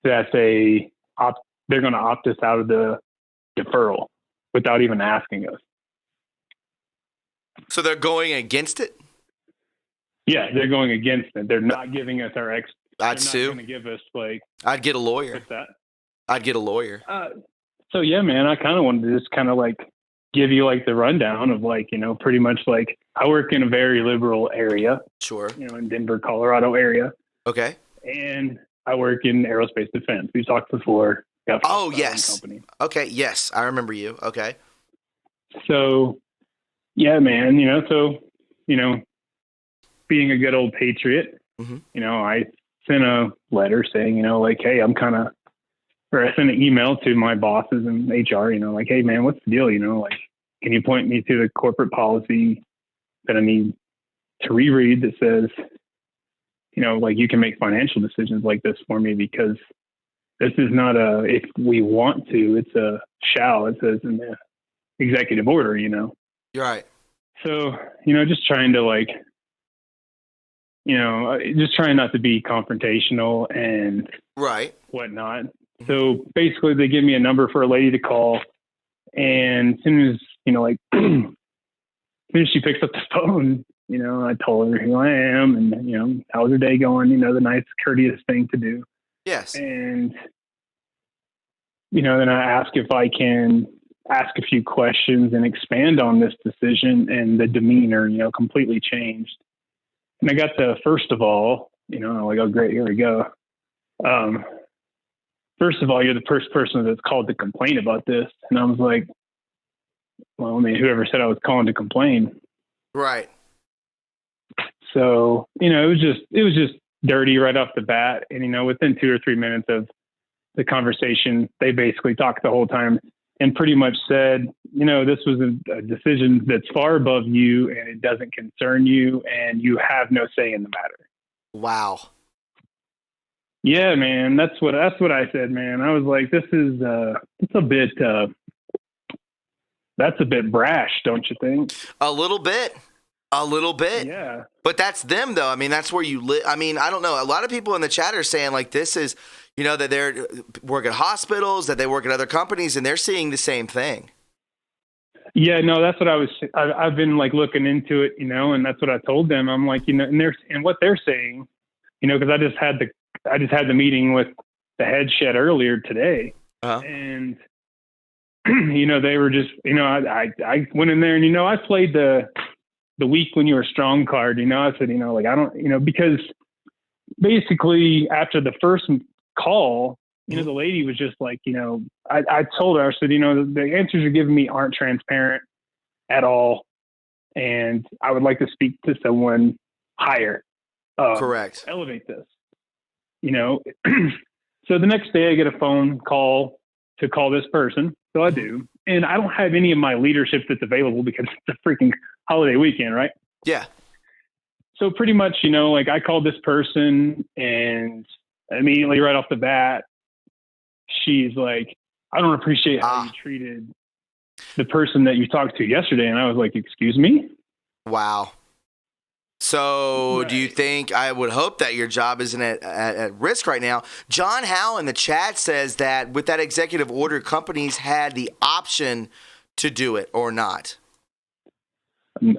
that they're going to opt us out of the deferral without even asking us. So they're going against it? Yeah, they're going against it. They're not giving us our ex. I'd sue. They're not going to give us I'd get a lawyer. What's that? I'd get a lawyer. So yeah, man, I kind of wanted to just kind of give you the rundown of pretty much I work in a very liberal area. Sure. In Denver, Colorado area. Okay. And I work in aerospace defense. We talked before. Oh, yes. Company. Okay. Yes. I remember you. Okay. So yeah, man, being a good old patriot, I sent a letter saying, hey, I sent an email to my bosses and HR, hey, man, what's the deal? Can you point me to the corporate policy that I need to reread that says, you can make financial decisions like this for me, because this is not if we want to, it's a shall, it says in the executive order, You're right. So, just trying to just trying not to be confrontational and right whatnot. So basically they give me a number for a lady to call. And as soon as, as soon as she picks up the phone, I told her who I am and, how's her day going? The nice courteous thing to do. Yes. And, then I ask if I can ask a few questions and expand on this decision, and the demeanor, completely changed. And I got to, first of all, oh, great, here we go. First of all, you're the first person that's called to complain about this. And I was like, well, I mean, whoever said I was calling to complain. Right. So, it was just dirty right off the bat. And, within 2 or 3 minutes of the conversation, they basically talked the whole time and pretty much said, this was a decision that's far above you and it doesn't concern you and you have no say in the matter. Wow. Yeah, man, that's what I said, man. I was like, this is it's a bit that's a bit brash, don't you think? A little bit. A little bit. Yeah. But that's them, though. I mean, that's where you live. I mean, I don't know. A lot of people in the chat are saying, like, this is, that they're work at hospitals, that they work at other companies, and they're seeing the same thing. Yeah, no, that's what I've been like looking into it, and that's what I told them. I'm like, and what they're saying, because I just had the meeting with the head shed earlier today, and they were just, I went in there and I played the weak when you were strong card. I said, like I don't, because basically after the first call, the lady was just like, I told her, I said, the answers you're giving me aren't transparent at all. And I would like to speak to someone higher. Correct. Elevate this, So the next day I get a phone call to call this person. So I do. And I don't have any of my leadership that's available because it's a freaking holiday weekend, right? Yeah. So pretty much, like I called this person and immediately right off the bat, she's like, I don't appreciate how you treated the person that you talked to yesterday. And I was like, excuse me? Wow. So Right. do you think, I would hope that your job isn't at risk right now. John Howe in the chat says that with that executive order, companies had the option to do it or not.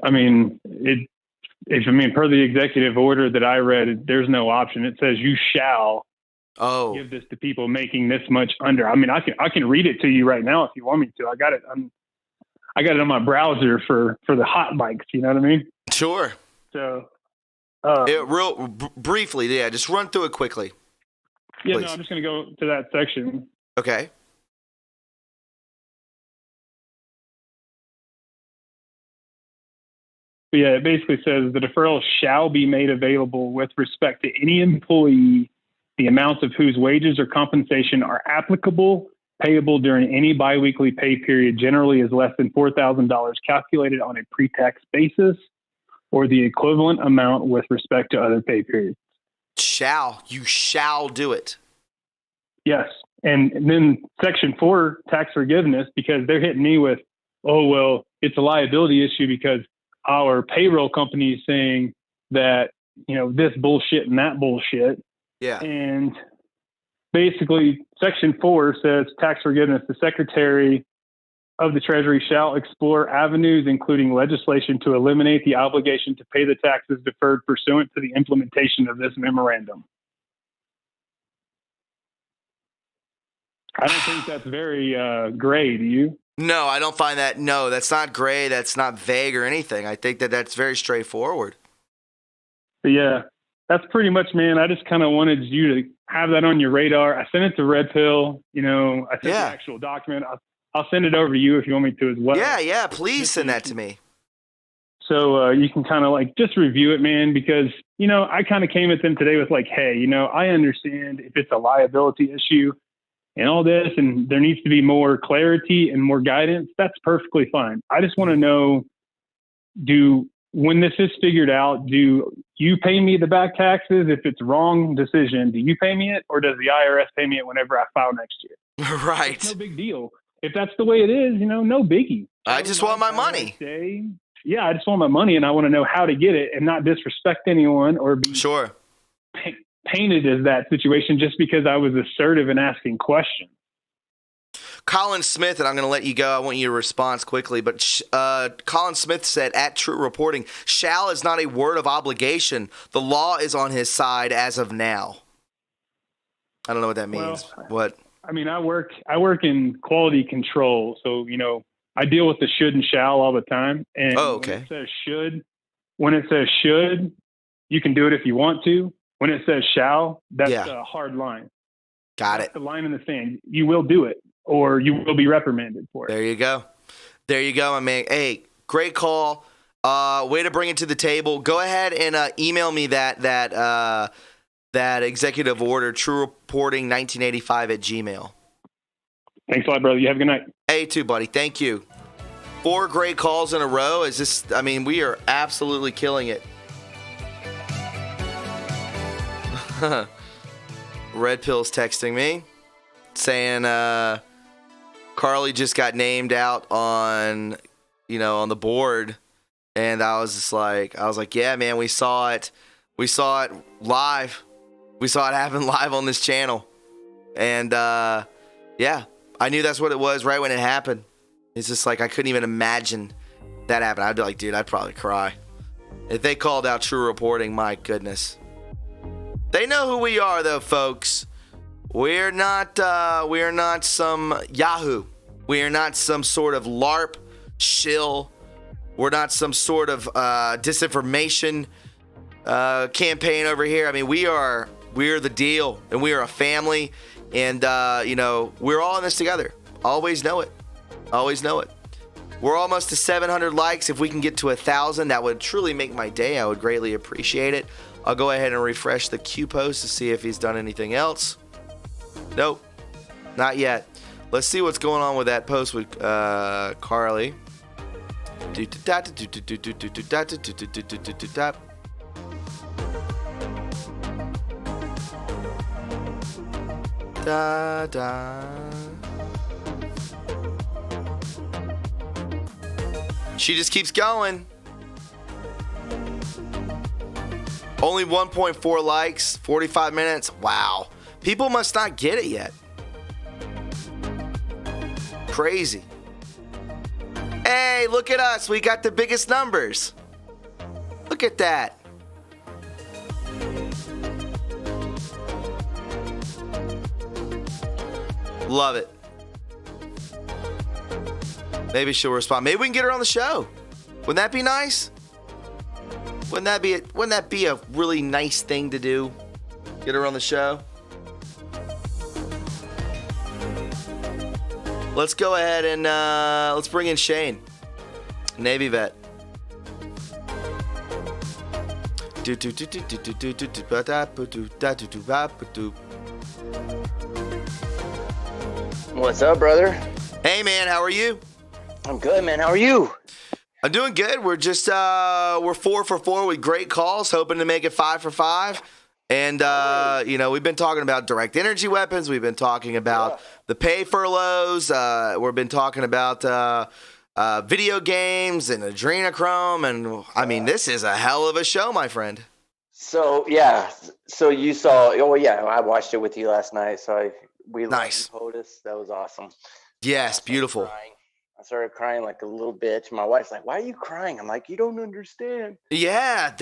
I mean, per the executive order that I read, there's no option. It says you shall give this to people making this much under. I mean, I can read it to you right now if you want me to. I got it on my browser for the hot bikes. You know what I mean? Sure. So, briefly, yeah, just run through it quickly. Yeah, please. no, I'm just going to go to that section. Okay. But yeah, it basically says the deferral shall be made available with respect to any employee, the amounts of whose wages or compensation are applicable, payable during any biweekly pay period generally is less than $4,000 calculated on a pre-tax basis, or the equivalent amount with respect to other pay periods. You shall do it. Yes. And then Section 4, tax forgiveness, because they're hitting me with, oh, well, it's a liability issue because our payroll company is saying that, this bullshit and that bullshit. Yeah. And basically, Section 4 says tax forgiveness. The Secretary of the Treasury shall explore avenues, including legislation, to eliminate the obligation to pay the taxes deferred pursuant to the implementation of this memorandum. I don't think that's very gray, do you? No, I don't find that. No, that's not gray. That's not vague or anything. I think that that's very straightforward. But yeah, that's pretty much, man. I just kind of wanted you to have that on your radar. I sent it to Red Pill. I sent the actual document. I'll send it over to you if you want me to as well. Yeah. Please send that to me. So you can kind of like just review it, man, because, I kind of came at them today with like, hey, I understand if it's a liability issue and all this, and there needs to be more clarity and more guidance. That's perfectly fine. I just want to know, when this is figured out, do you pay me the back taxes? If it's wrong decision, do you pay me it, or does the IRS pay me it whenever I file next year? Right. It's no big deal. If that's the way it is, no biggie. I just want my money. Yeah, I just want my money, and I want to know how to get it and not disrespect anyone or be painted as that situation just because I was assertive in asking questions. Colin Smith, and I'm going to let you go. I want you to respond quickly, but Colin Smith said at True Reporting, shall is not a word of obligation. The law is on his side as of now. I don't know what that means. Well, what? I mean, I work in quality control, so I deal with the should and shall all the time. And when it says should, you can do it if you want to. When it says shall, that's a hard line. Got it. The line in the sand. You will do it, or you will be reprimanded for it. There you go, my man. Hey, great call. Way to bring it to the table. Go ahead and email me that executive order, TRUreporting1985 @gmail.com. Thanks a lot, brother. You have a good night. Hey, too, buddy. Thank you. 4 great calls in a row. We are absolutely killing it. Red Pill's texting me saying Carly just got named out on the board And I was like, yeah, man, we saw it live. We saw it happen live on this channel. And yeah, I knew that's what it was right when it happened. It's just like, I couldn't even imagine that happened. I'd be like, dude, I'd probably cry. If they called out True Reporting, my goodness. They know who we are, though, folks. We're not some Yahoo. We are not some sort of LARP shill. We're not some sort of disinformation campaign over here. I mean, we're the deal, and we are a family, and we're all in this together. Always know it. Always know it. We're almost to 700 likes. If we can get to 1,000, that would truly make my day. I would greatly appreciate it. I'll go ahead and refresh the Q post to see if he's done anything else. Nope, not yet. Let's see what's going on with that post with Carly. She just keeps going. Only 1.4 likes, 45 minutes. Wow. People must not get it yet. Crazy. Hey, look at us. We got the biggest numbers. Look at that. Love it. Maybe she'll respond. Maybe we can get her on the show. Wouldn't that be nice? Wouldn't that be a really nice thing to do? Get her on the show. Let's go ahead and let's bring in Shane, Navy vet. What's up, brother? Hey, man, how are you? I'm good, man. How are you? I'm doing good. We're just we're 4 for 4 with great calls, hoping to make it 5 for 5. And we've been talking about direct energy weapons. We've been talking about the pay furloughs. We've been talking about video games and adrenochrome. And I mean, this is a hell of a show, my friend. So yeah. So you saw? Oh yeah, I watched it with you last night. So we nice. POTUS. That was awesome. Yes, beautiful. I started crying like a little bitch. My wife's like, "Why are you crying?" I'm like, "You don't understand." Yeah,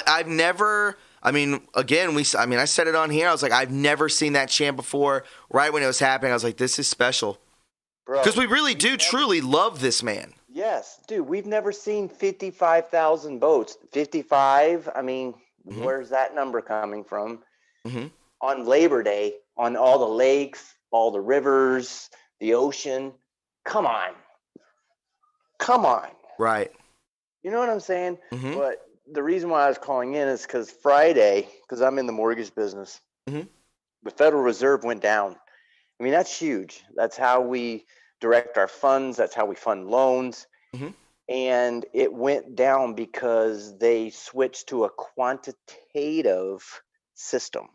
I've never. I mean, again, I said it on here. I was like, I've never seen that chant before. Right when it was happening, I was like, this is special. Bro. Because we really do truly love this man. Yes, dude. We've never seen 55,000 boats. 55. I mean, where's that number coming from? Mm-hmm. On Labor Day, on all the lakes, all the rivers, the ocean. Come on. Right. You know what I'm saying? Mm-hmm. But the reason why I was calling in is because Friday, because I'm in the mortgage business, the Federal Reserve went down. I mean, that's huge. That's how we direct our funds. That's how we fund loans. Mm-hmm. And it went down because they switched to a quantitative system.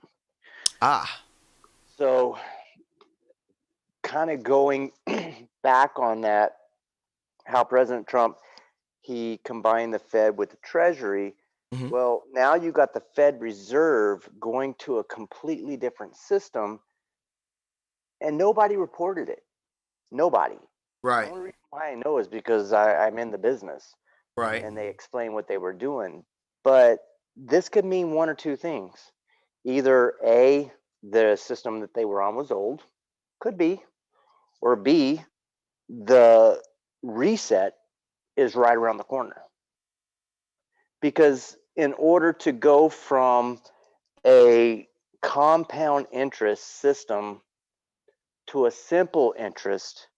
So kind of going back on that, how President Trump, he combined the Fed with the Treasury. Mm-hmm. Well, now you got the Fed Reserve going to a completely different system, and nobody reported it. Nobody. Right. The only reason why I know is because I'm in the business. Right. And they explain what they were doing. But this could mean one or two things. Either A, the system that they were on was old, could be, or B, the reset is right around the corner. Because in order to go from a compound interest system to a simple interest,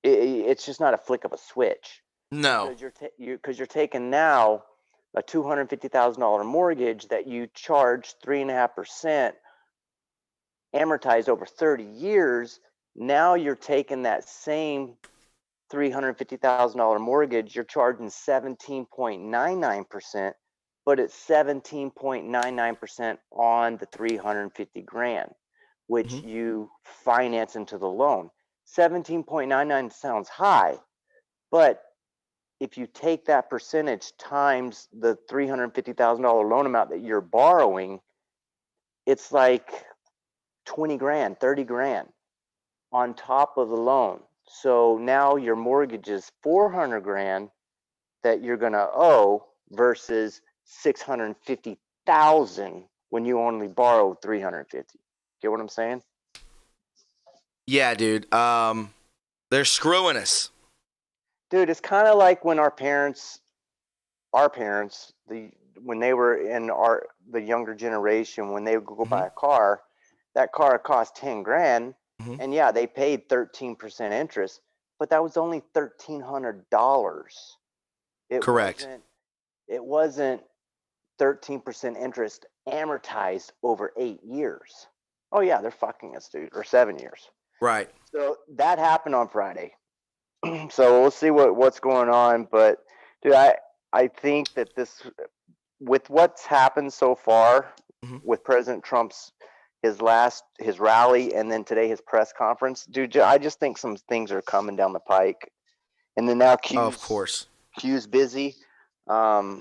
it's just not a flick of a switch. No. Because you're taking now a $250,000 mortgage that you charge 3.5% amortized over 30 years. Now you're taking that same $350,000 mortgage, you're charging 17.99%, but it's 17.99% on the $350,000, which you finance into the loan. 17.99 sounds high, but if you take that percentage times the $350,000 loan amount that you're borrowing, it's like 20 grand, 30 grand on top of the loan. So now your mortgage is 400 grand that you're going to owe versus 650,000 when you only borrowed 350. Get what I'm saying? Yeah, dude. They're screwing us. Dude, it's kind of like when our parents, when they were in the younger generation, when they would go buy a car, that car cost 10 grand. And yeah, they paid 13% interest, but that was only $1,300. Correct. It wasn't 13% interest amortized over 8 years. Oh yeah, they're fucking us, dude, or 7 years. Right. So that happened on Friday. So we'll see what's going on. But dude, I think that with what's happened so far with President Trump's his rally and then today his press conference, dude, I just think some things are coming down the pike. And then now Q's busy. I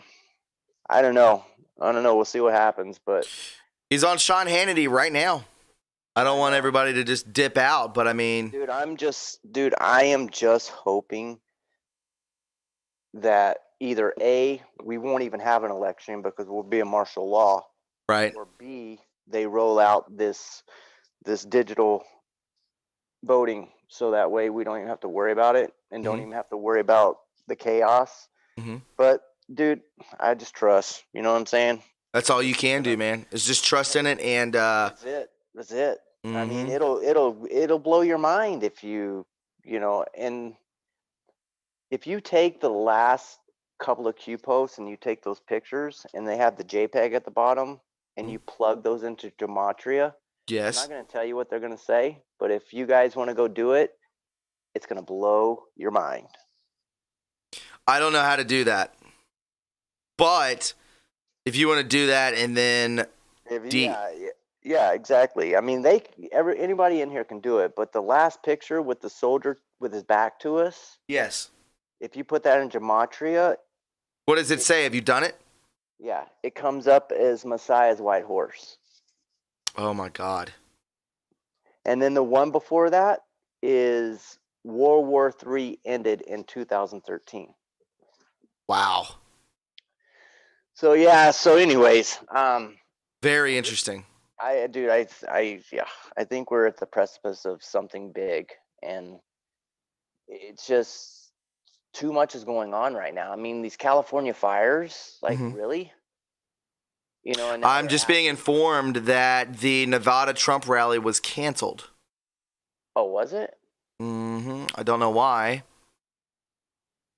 don't know. We'll see what happens, but he's on Sean Hannity right now. I don't want everybody to just dip out, but I mean, dude, I am just hoping that either A, we won't even have an election because we'll be a martial law, right? Or B, they roll out this digital voting so that way we don't even have to worry about it and don't even have to worry about the chaos. But dude, I just trust. You know what I'm saying? That's all you can do, man. Is just trust in it, and that's it. I mean, it'll blow your mind if you know, and if you take the last couple of Q posts and you take those pictures and they have the JPEG at the bottom and you plug those into Gematria. Yes. I'm not going to tell you what they're going to say, but if you guys want to go do it, it's going to blow your mind. I don't know how to do that. But if you want to do that and then yeah, exactly. I mean, anybody in here can do it, but the last picture with the soldier with his back to us. Yes. If you put that in Gematria. What does it say? Have you done it? Yeah, it comes up as Messiah's white horse. Oh my God. And then the one before that is World War III ended in 2013. Wow. So yeah. So anyways, very interesting. I think we're at the precipice of something big, and it's just too much is going on right now. I mean, these California fires, like really, you know. And I'm just being informed that the Nevada Trump rally was canceled. Oh, was it? I don't know why.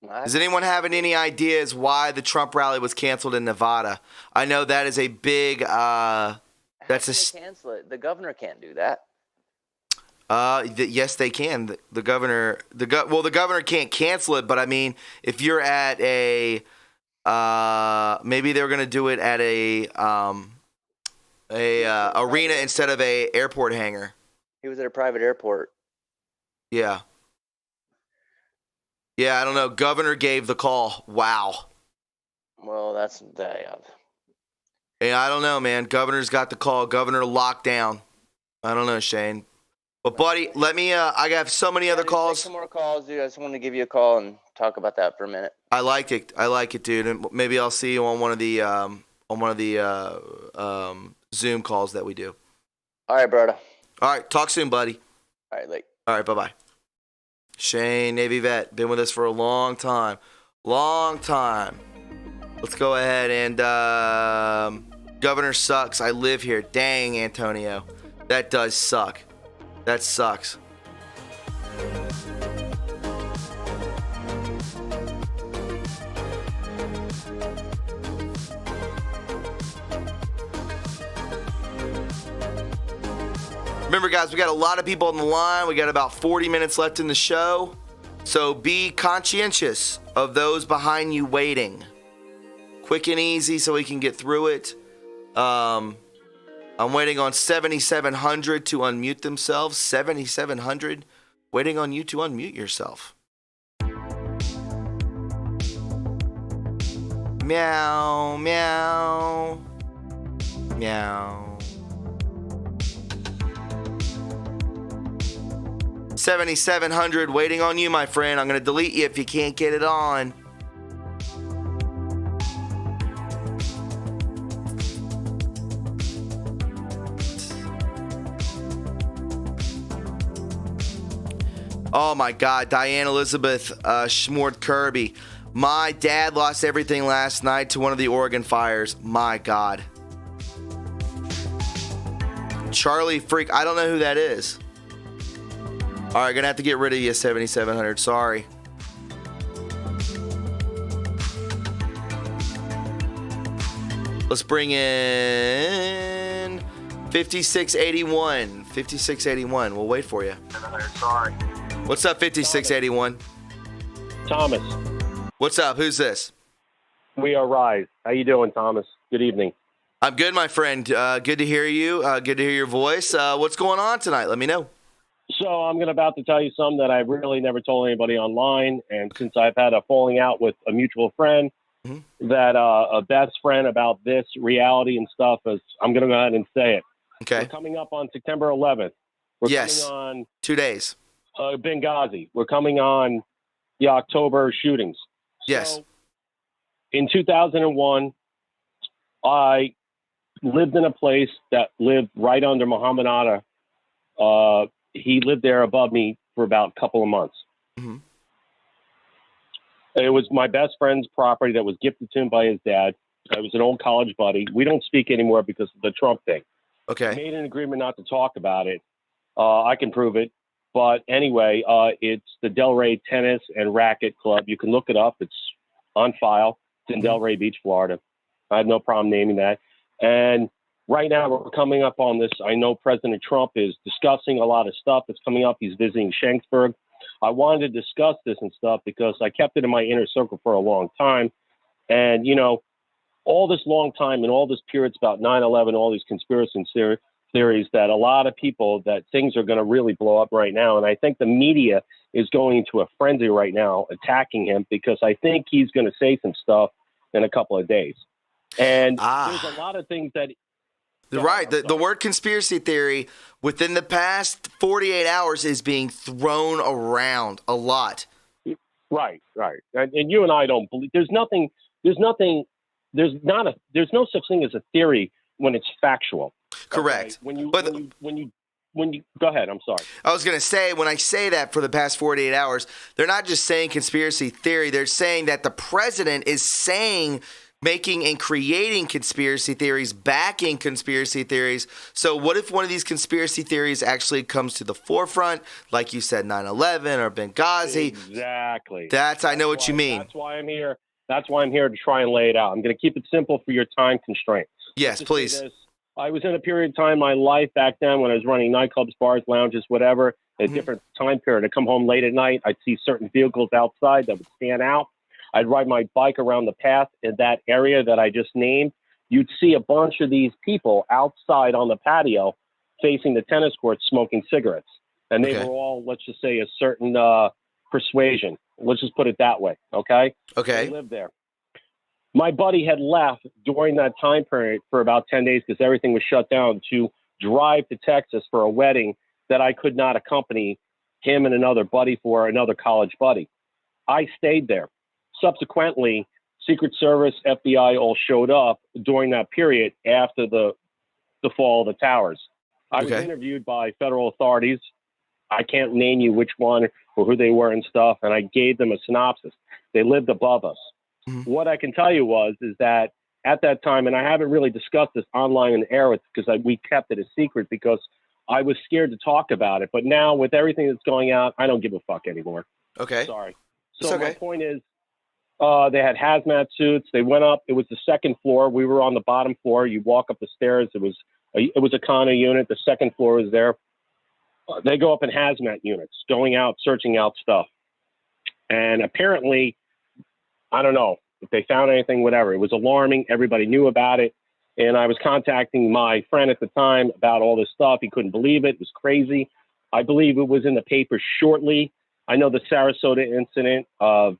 Does anyone have any ideas why the Trump rally was canceled in Nevada? I know that is a big. How can they cancel it? The governor can't do that. Yes, they can. The governor. The governor can't cancel it, but I mean, if you're at a, maybe they're going to do it at a arena instead of a airport hangar. He was at a private airport. Yeah. Yeah, I don't know. Governor gave the call. Wow. Well, that's Yeah, I don't know, man. Governor's got the call. Governor lockdown. I don't know, Shane. But buddy, let me. I got so many other calls. Some more calls, dude. I just wanted to give you a call and talk about that for a minute. I like it, dude. And maybe I'll see you on one of the Zoom calls that we do. All right, brother. All right, talk soon, buddy. All right, like. All right, bye-bye. Shane, Navy vet, been with us for a long time. Long time. Let's go ahead and Governor sucks. I live here. Dang, Antonio. That does suck. That sucks. Remember, guys, we got a lot of people on the line. We got about 40 minutes left in the show. So be conscientious of those behind you waiting. Quick and easy so we can get through it. I'm waiting on 7,700 to unmute themselves. 7,700 waiting on you to unmute yourself. Meow, meow, meow. 7700 waiting on you, my friend. I'm going to delete you if you can't get it on. Oh my God, Diane Elizabeth Schmort Kirby. My dad lost everything last night to one of the Oregon fires. My God. Charlie Freak, I don't know who that is. All right, gonna have to get rid of you, 7700. Sorry. Let's bring in 5681. 5681. We'll wait for you. Sorry. What's up, 5681? Thomas. What's up? Who's this? We are Rise. How you doing, Thomas? Good evening. I'm good, my friend. Good to hear you. Good to hear your voice. What's going on tonight? Let me know. So I'm about to tell you something that I really never told anybody online. And since I've had a falling out with a mutual friend, that a best friend about this reality and stuff, is I'm going to go ahead and say it. Okay. We're coming up on September 11th. We're Yes. coming on 2 days. Benghazi. We're coming on the October shootings. Yes. So, in 2001, I lived in a place that lived right under Muhammad Atta. He lived there above me for about a couple of months. Mm-hmm. It was my best friend's property that was gifted to him by his dad. I was an old college buddy. We don't speak anymore because of the Trump thing. Okay. I made an agreement not to talk about it. I can prove it. But anyway, it's the Delray Tennis and Racket Club. You can look it up. It's on file. It's in Delray Beach, Florida. I have no problem naming that. And right now we're coming up on this. I know President Trump is discussing a lot of stuff that's coming up. He's visiting Shanksburg. I wanted to discuss this and stuff because I kept it in my inner circle for a long time. And, you know, all this long time and all this periods about 9/11, all these conspiracy theories that a lot of people that things are going to really blow up right now. And I think the media is going into a frenzy right now attacking him because I think he's going to say some stuff in a couple of days. And there's a lot of things that... Right. The word conspiracy theory within the past 48 hours is being thrown around a lot. Right. And you and I don't believe... There's no such thing as a theory when it's factual. Correct. Okay? When you go ahead, I'm sorry. I was going to say, when I say that for the past 48 hours, they're not just saying conspiracy theory. They're saying that the president is making and creating conspiracy theories, backing conspiracy theories. So what if one of these conspiracy theories actually comes to the forefront, like you said, 9/11 or Benghazi? Exactly. I know what you mean. That's why I'm here. That's why I'm here to try and lay it out. I'm going to keep it simple for your time constraints. Yes, please. I was in a period of time in my life back then when I was running nightclubs, bars, lounges, whatever, at a different time period. I'd come home late at night. I'd see certain vehicles outside that would stand out. I'd ride my bike around the path in that area that I just named. You'd see a bunch of these people outside on the patio facing the tennis court smoking cigarettes. And they were all, let's just say, a certain persuasion. Let's just put it that way, okay? Okay. They lived there. My buddy had left during that time period for about 10 days because everything was shut down to drive to Texas for a wedding that I could not accompany him and another buddy for, another college buddy. I stayed there. Subsequently, Secret Service, FBI all showed up during that period after the fall of the towers. I was interviewed by federal authorities. I can't name you which one or who they were and stuff, and I gave them a synopsis. They lived above us. What I can tell you is that at that time, and I haven't really discussed this online in the air because we kept it a secret because I was scared to talk about it. But now with everything that's going out, I don't give a fuck anymore. Okay. Sorry. So my point is, they had hazmat suits. They went up. It was the second floor. We were on the bottom floor. You walk up the stairs. It was a condo unit. The second floor was there. They go up in hazmat units, going out, searching out stuff. And apparently, I don't know if they found anything, whatever. It was alarming. Everybody knew about it. And I was contacting my friend at the time about all this stuff. He couldn't believe it. It was crazy. I believe it was in the paper shortly. I know the Sarasota incident of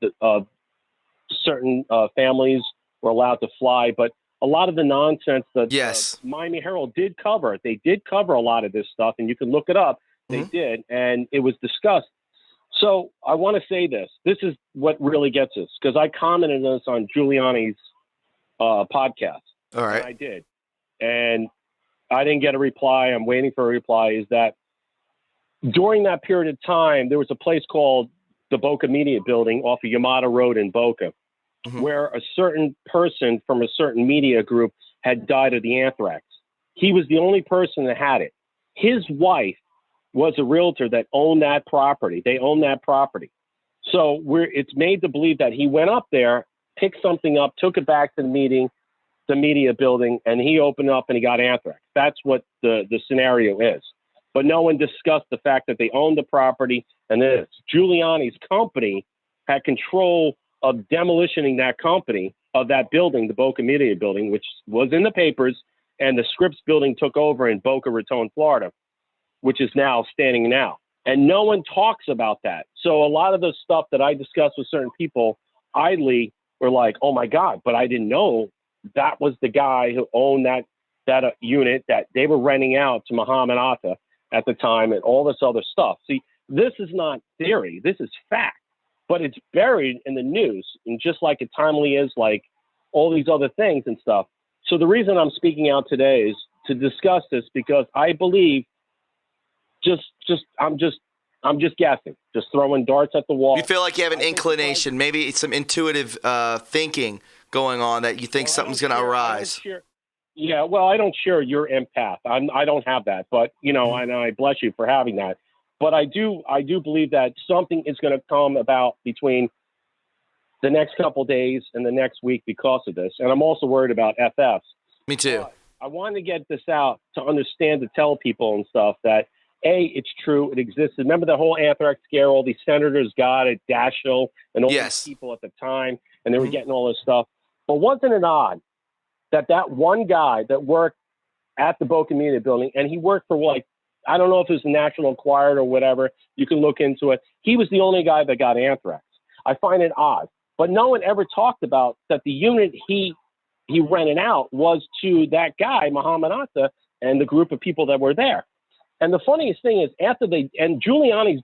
certain families were allowed to fly. But a lot of the nonsense that Yes. Miami Herald did cover, they did cover a lot of this stuff, and you can look it up. They did, and it was discussed. So I want to say this. This is what really gets us, because I commented on this on Giuliani's podcast. All right. And I did. And I didn't get a reply. I'm waiting for a reply. Is that during that period of time, there was a place called the Boca Media Building off of Yamada Road in Boca, where a certain person from a certain media group had died of the anthrax. He was the only person that had it. His wife was a realtor that owned that property. They owned that property. So it's made to believe that he went up there, picked something up, took it back to the media building, and he opened up and he got anthrax. That's what the scenario is. But no one discussed the fact that they owned the property, and this Giuliani's company had control of demolitioning that company, of that building, the Boca Media Building, which was in the papers, and the Scripps Building took over in Boca Raton, Florida, which is now standing now. And no one talks about that. So a lot of the stuff that I discussed with certain people idly were like, oh my God, but I didn't know that was the guy who owned that unit that they were renting out to Muhammad Atta at the time, and all this other stuff. See, this is not theory. This is fact, but it's buried in the news, and just like it timely is like all these other things and stuff. So the reason I'm speaking out today is to discuss this, because I believe I'm just guessing, just throwing darts at the wall. You feel like you have an inclination, maybe it's some intuitive thinking going on that you think something's going to arise. Yeah, well, I don't share your empath. I don't have that, but and I bless you for having that. But I do believe that something is going to come about between the next couple of days and the next week because of this. And I'm also worried about FFs. Me too. But I wanted to get this out to understand, to tell people and stuff that, A, it's true, it existed. Remember the whole anthrax scare, all these senators got it, Daschle, and all these people at the time, and they were getting all this stuff. But wasn't it odd that one guy that worked at the Boca Media Building, and he worked for, like, I don't know if it was the National Enquirer or whatever, you can look into it, he was the only guy that got anthrax. I find it odd. But no one ever talked about that the unit he rented out was to that guy, Muhammad Atta, and the group of people that were there. And the funniest thing is, after Giuliani's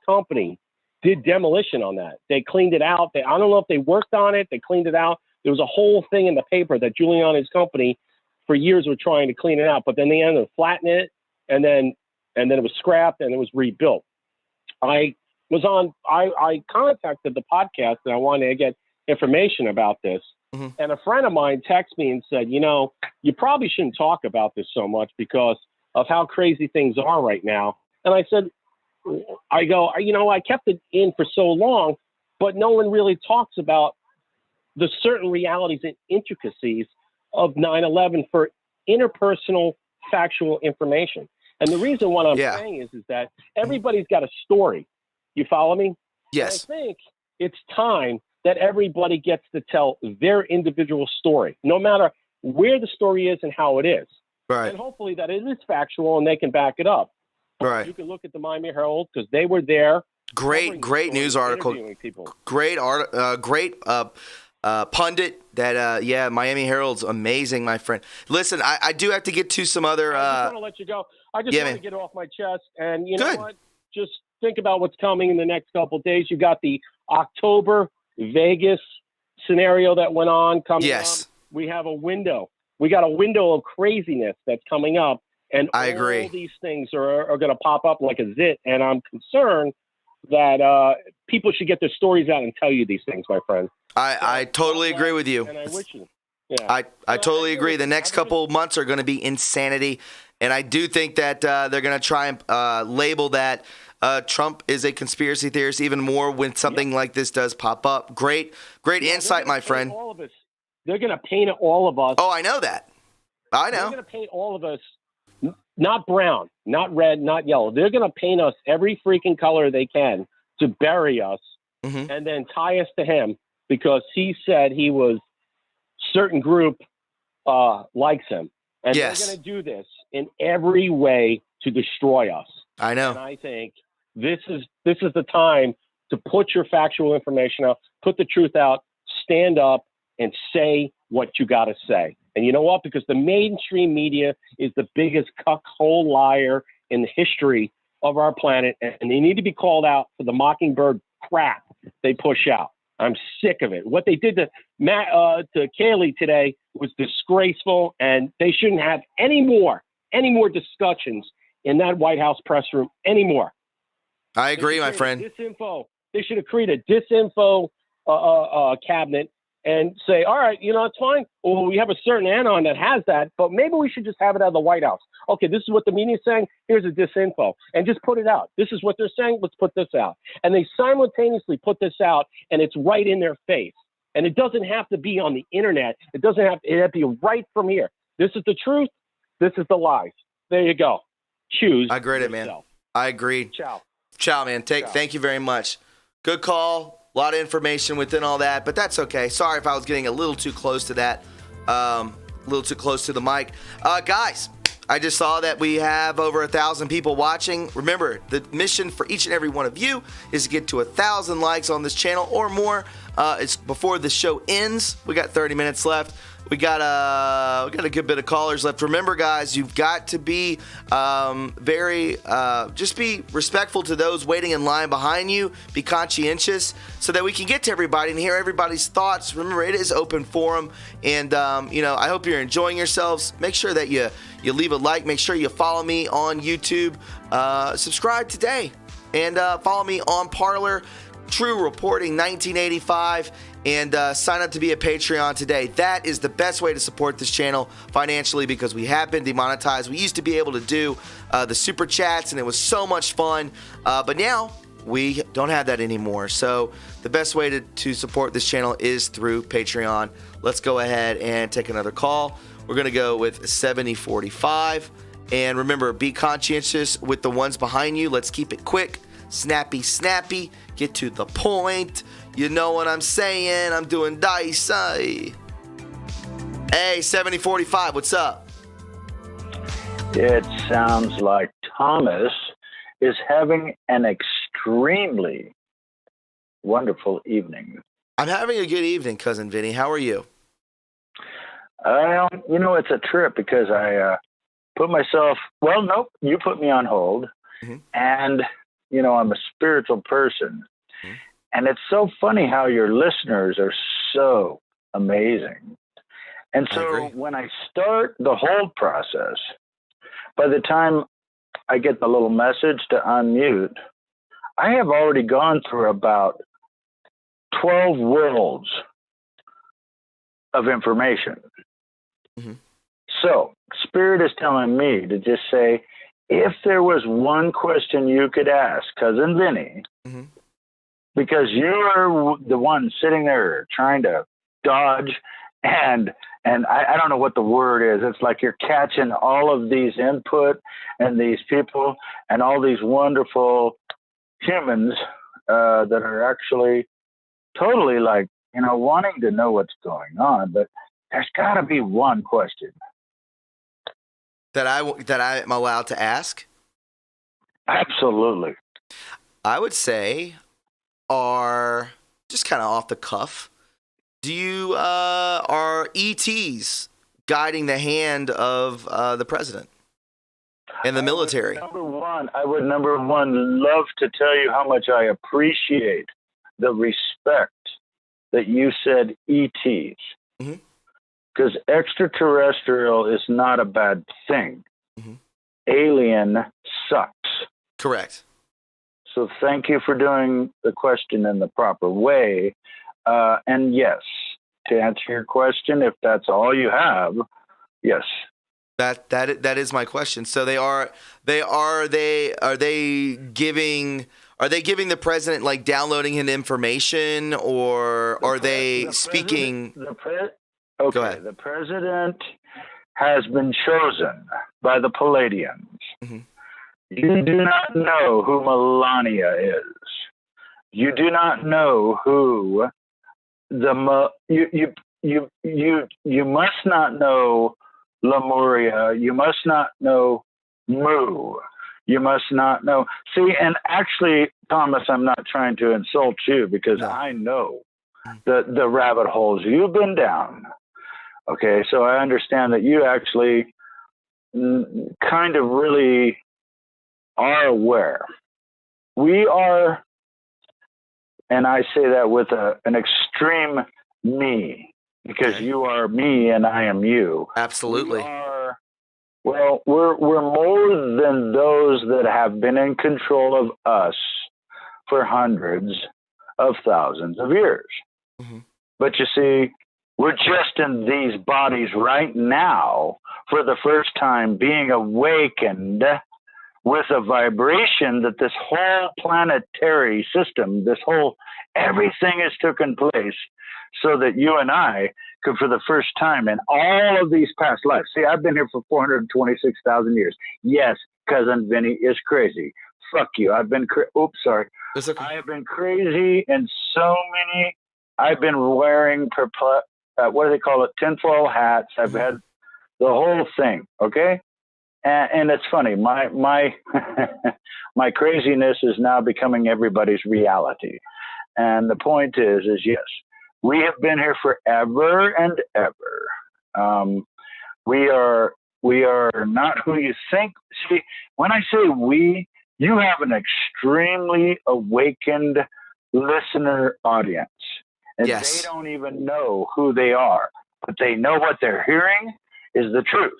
company did demolition on that. They cleaned it out. I don't know if they worked on it. They cleaned it out. There was a whole thing in the paper that Giuliani's company for years were trying to clean it out, but then they ended up flattening it, and then it was scrapped and it was rebuilt. I contacted the podcast and I wanted to get information about this. And a friend of mine texted me and said, you probably shouldn't talk about this so much because of how crazy things are right now. And I said, I kept it in for so long, but no one really talks about the certain realities and intricacies of 9/11 for interpersonal factual information. And the reason what I'm saying is that everybody's got a story. You follow me? Yes. And I think it's time that everybody gets to tell their individual story, no matter where the story is and how it is. Right. And hopefully that it is factual and they can back it up. Right. You can look at the Miami Herald because they were there. Great news article. Great pundit that, Miami Herald's amazing, my friend. Listen, I do have to get to some other. I just want to let you go. I just want to get it off my chest. And you know what? Just think about what's coming in the next couple of days. You got the October Vegas scenario that went on coming up. We have a window. We got a window of craziness that's coming up. And I agree. All these things are going to pop up like a zit. And I'm concerned that people should get their stories out and tell you these things, my friend. I totally agree with you. And I wish you. Yeah. I totally agree. The next couple months are going to be insanity. And I do think that they're going to try and label that Trump is a conspiracy theorist even more when something like this does pop up. Great insight, my friend. All of us. They're going to paint all of us. Oh, I know that. I know. They're going to paint all of us, not brown, not red, not yellow. They're going to paint us every freaking color they can to bury us and then tie us to him because he said he was certain group likes him. And they're going to do this in every way to destroy us. I know. And I think this is the time to put your factual information out, put the truth out, stand up, and say what you got to say. And you know what? Because the mainstream media is the biggest cuckold liar in the history of our planet, and they need to be called out for the mockingbird crap they push out. I'm sick of it. What they did to Kaylee today was disgraceful, and they shouldn't have any more discussions in that White House press room anymore. I agree, my friend. Disinfo. They should have created a disinfo cabinet and say, all right, it's fine. Well, we have a certain anon that has that, but maybe we should just have it out of the White House. Okay, this is what the media is saying. Here's a disinfo. And just put it out. This is what they're saying. Let's put this out. And they simultaneously put this out, and it's right in their face. And it doesn't have to be on the internet. It has to be right from here. This is the truth. This is the lies. There you go. Choose. I agree, man. I agree. Ciao, man. Thank you very much. Good call. A lot of information within all that, but that's okay. Sorry if I was getting a little too close to that, a little too close to the mic. Guys, I just saw that we have over 1,000 people watching. Remember, the mission for each and every one of you is to get to 1,000 likes on this channel or more. It's before the show ends. We got 30 minutes left. We got a good bit of callers left. Remember, guys, you've got to be just be respectful to those waiting in line behind you. Be conscientious so that we can get to everybody and hear everybody's thoughts. Remember, it is open forum, and I hope you're enjoying yourselves. Make sure that you leave a like. Make sure you follow me on YouTube. Subscribe today, and follow me on Parler. True Reporting 1985, and sign up to be a Patreon today. That is the best way to support this channel financially, because we have been demonetized. We used to be able to do the super chats, and it was so much fun, but now we don't have that anymore. So the best way to support this channel is through Patreon. Let's go ahead and take another call. We're going to go with 7045, and remember, be conscientious with the ones behind you. Let's keep it quick, snappy, get to the point. You know what I'm saying? I'm doing dice. Hey, 7045, what's up? It sounds like Thomas is having an extremely wonderful evening. I'm having a good evening, Cousin Vinny. How are you? It's a trip because I put myself, you put me on hold. Mm-hmm. And, I'm a spiritual person. Mm-hmm. And it's so funny how your listeners are so amazing. And so when I start the hold process, by the time I get the little message to unmute, I have already gone through about 12 worlds of information. Mm-hmm. So Spirit is telling me to just say, if there was one question you could ask Cousin Vinny, mm-hmm. because you're the one sitting there trying to dodge, and I don't know what the word is. It's like you're catching all of these input and these people and all these wonderful humans that are actually totally wanting to know what's going on. But there's got to be one question that I am allowed to ask. Absolutely. I would say, are just kind of off the cuff. Do you are ETs guiding the hand of the president and the military? I would number one love to tell you how much I appreciate the respect that you said ETs. Mm-hmm. Because extraterrestrial is not a bad thing. Mm-hmm. Alien sucks. Correct. So thank you for doing the question in the proper way. And yes, to answer your question, if that's all you have, yes. That is my question. So are they giving the president downloading him information, or are they speaking? Okay, go ahead. The president has been chosen by the Palladians. Mm-hmm. You do not know who Melania is. You do not know who you must not know Lemuria. You must not know Mu. You must not know. See, and actually, Thomas, I'm not trying to insult you because I know the rabbit holes you've been down. Okay, so I understand that you actually kind of really are aware. We are, and I say that with an extreme me, because you are me and I am you. Absolutely. We're more than those that have been in control of us for hundreds of thousands of years. But you see, we're just in these bodies right now for the first time being awakened with a vibration that this whole planetary system, everything has taken place so that you and I could, for the first time in all of these past lives. See, I've been here for 426,000 years. Yes, cousin Vinny is crazy. Fuck you. I've been oops, sorry. Okay. I have been crazy in so many. I've been wearing what do they call it? Tinfoil hats. I've had the whole thing. Okay. And it's funny. My my craziness is now becoming everybody's reality. And the point is yes, we have been here forever and ever. We are not who you think. See, when I say we, you have an extremely awakened listener audience. And they don't even know who they are, but they know what they're hearing is the truth.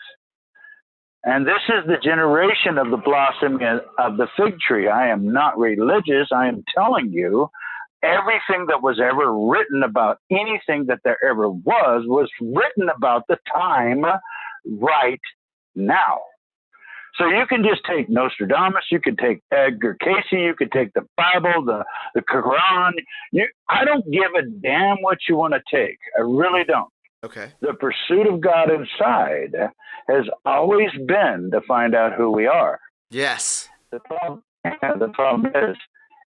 And this is the generation of the blossoming of the fig tree. I am not religious. I am telling you, everything that was ever written about anything that there ever was written about the time right now. So you can just take Nostradamus, you can take Edgar Cayce, you could take the Bible, the Quran. I don't give a damn what you want to take. I really don't. Okay. The pursuit of God inside has always been to find out who we are. Yes. The problem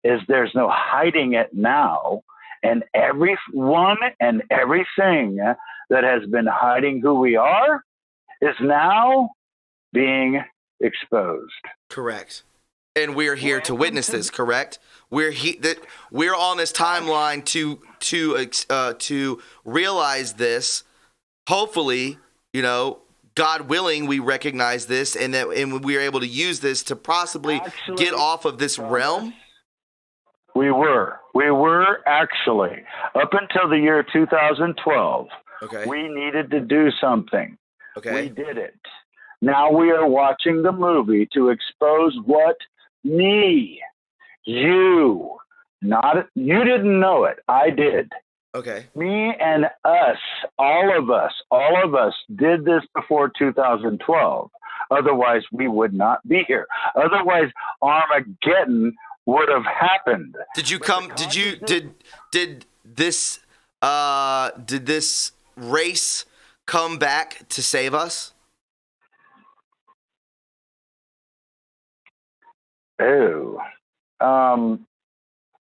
is there's no hiding it now. And everyone and everything that has been hiding who we are is now being exposed. Correct. And we're here to witness this, correct? We're on this timeline to realize this. Hopefully, God willing, we recognize this and we are able to use this to possibly get off of this realm. We were actually up until the year 2012. Okay. We needed to do something. Okay. We did it. Now we are watching the movie to expose what you didn't know it. I did. Okay. Me and us, all of us did this before 2012. Otherwise, we would not be here. Otherwise, Armageddon would have happened. Did this race come back to save us?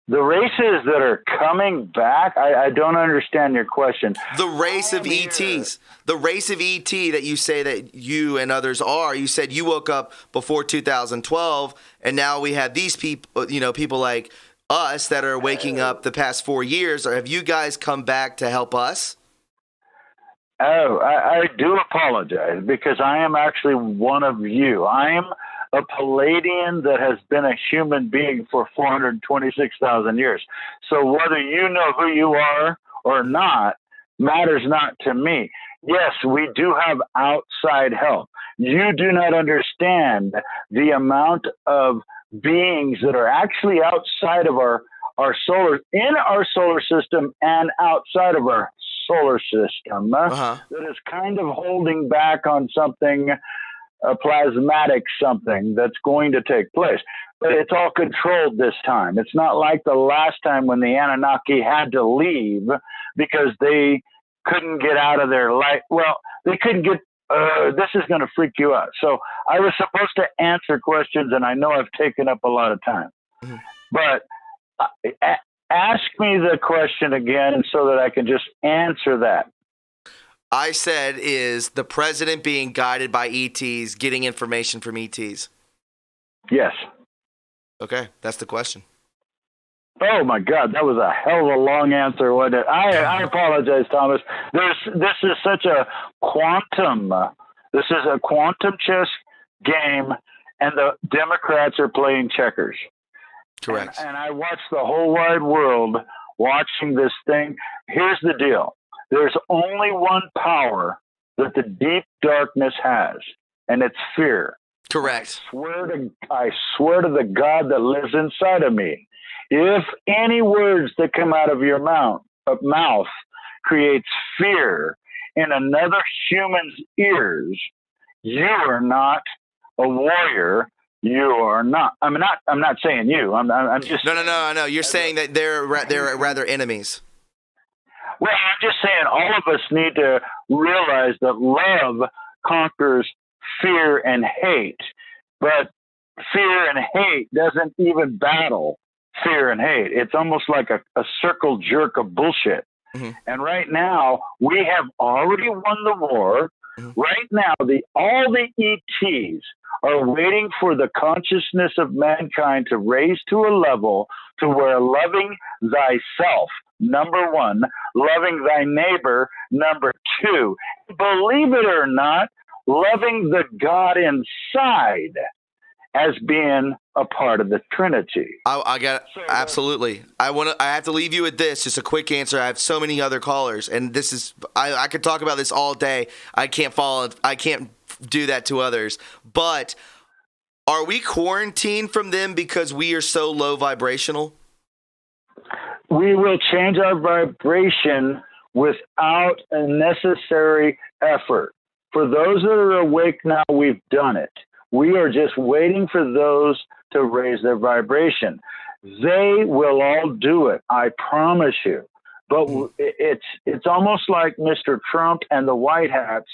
The races that are coming back, I don't understand your question. The race of ETs. The race of ET that you say that you and others are. You said you woke up before 2012, and now we have these people, people like us that are waking up the past 4 years. Or have you guys come back to help us? I do apologize because I am actually one of you. I am a Palladian that has been a human being for 426,000 years. So whether you know who you are or not matters not to me. Yes, we do have outside help. You do not understand the amount of beings that are actually outside of our in our solar system and outside of our solar system that is kind of holding back on something, a plasmatic something that's going to take place. But it's all controlled this time. It's not like the last time when the Anunnaki had to leave because they couldn't get out of their life. Well, they couldn't get, this is going to freak you out. So I was supposed to answer questions, and I know I've taken up a lot of time. But ask me the question again so that I can just answer that. I said, is the president being guided by ETs, getting information from ETs? Yes. Okay, that's the question. Oh my God, that was a hell of a long answer, wasn't it? I apologize, Thomas. This is such a quantum. This is a quantum chess game, and the Democrats are playing checkers. Correct. And I watched the whole wide world watching this thing. Here's the deal: there's only one power that the deep darkness has, and it's fear. Correct. I swear to the God that lives inside of me, if any words that come out of your mouth creates fear in another human's ears, you are not a warrior. You are not. I'm not saying you. I'm just. No. I know. You're saying that they're rather enemies. Well, I'm just saying all of us need to realize that love conquers fear and hate, but fear and hate doesn't even battle fear and hate. It's almost like a circle jerk of bullshit. Mm-hmm. And right now, we have already won the war. Mm-hmm. Right now, all the ETs are waiting for the consciousness of mankind to raise to a level to where loving thyself, number one, loving thy neighbor, number two, believe it or not, loving the God inside as being a part of the Trinity. I got it. Absolutely. I have to leave you with this. Just a quick answer. I have so many other callers, and this is I could talk about this all day. I can't do that to others. But are we quarantined from them because we are so low vibrational? We will change our vibration without a necessary effort. For those that are awake now, we've done it. We are just waiting for those to raise their vibration. They will all do it, I promise you. But it's almost like Mr. Trump and the White Hats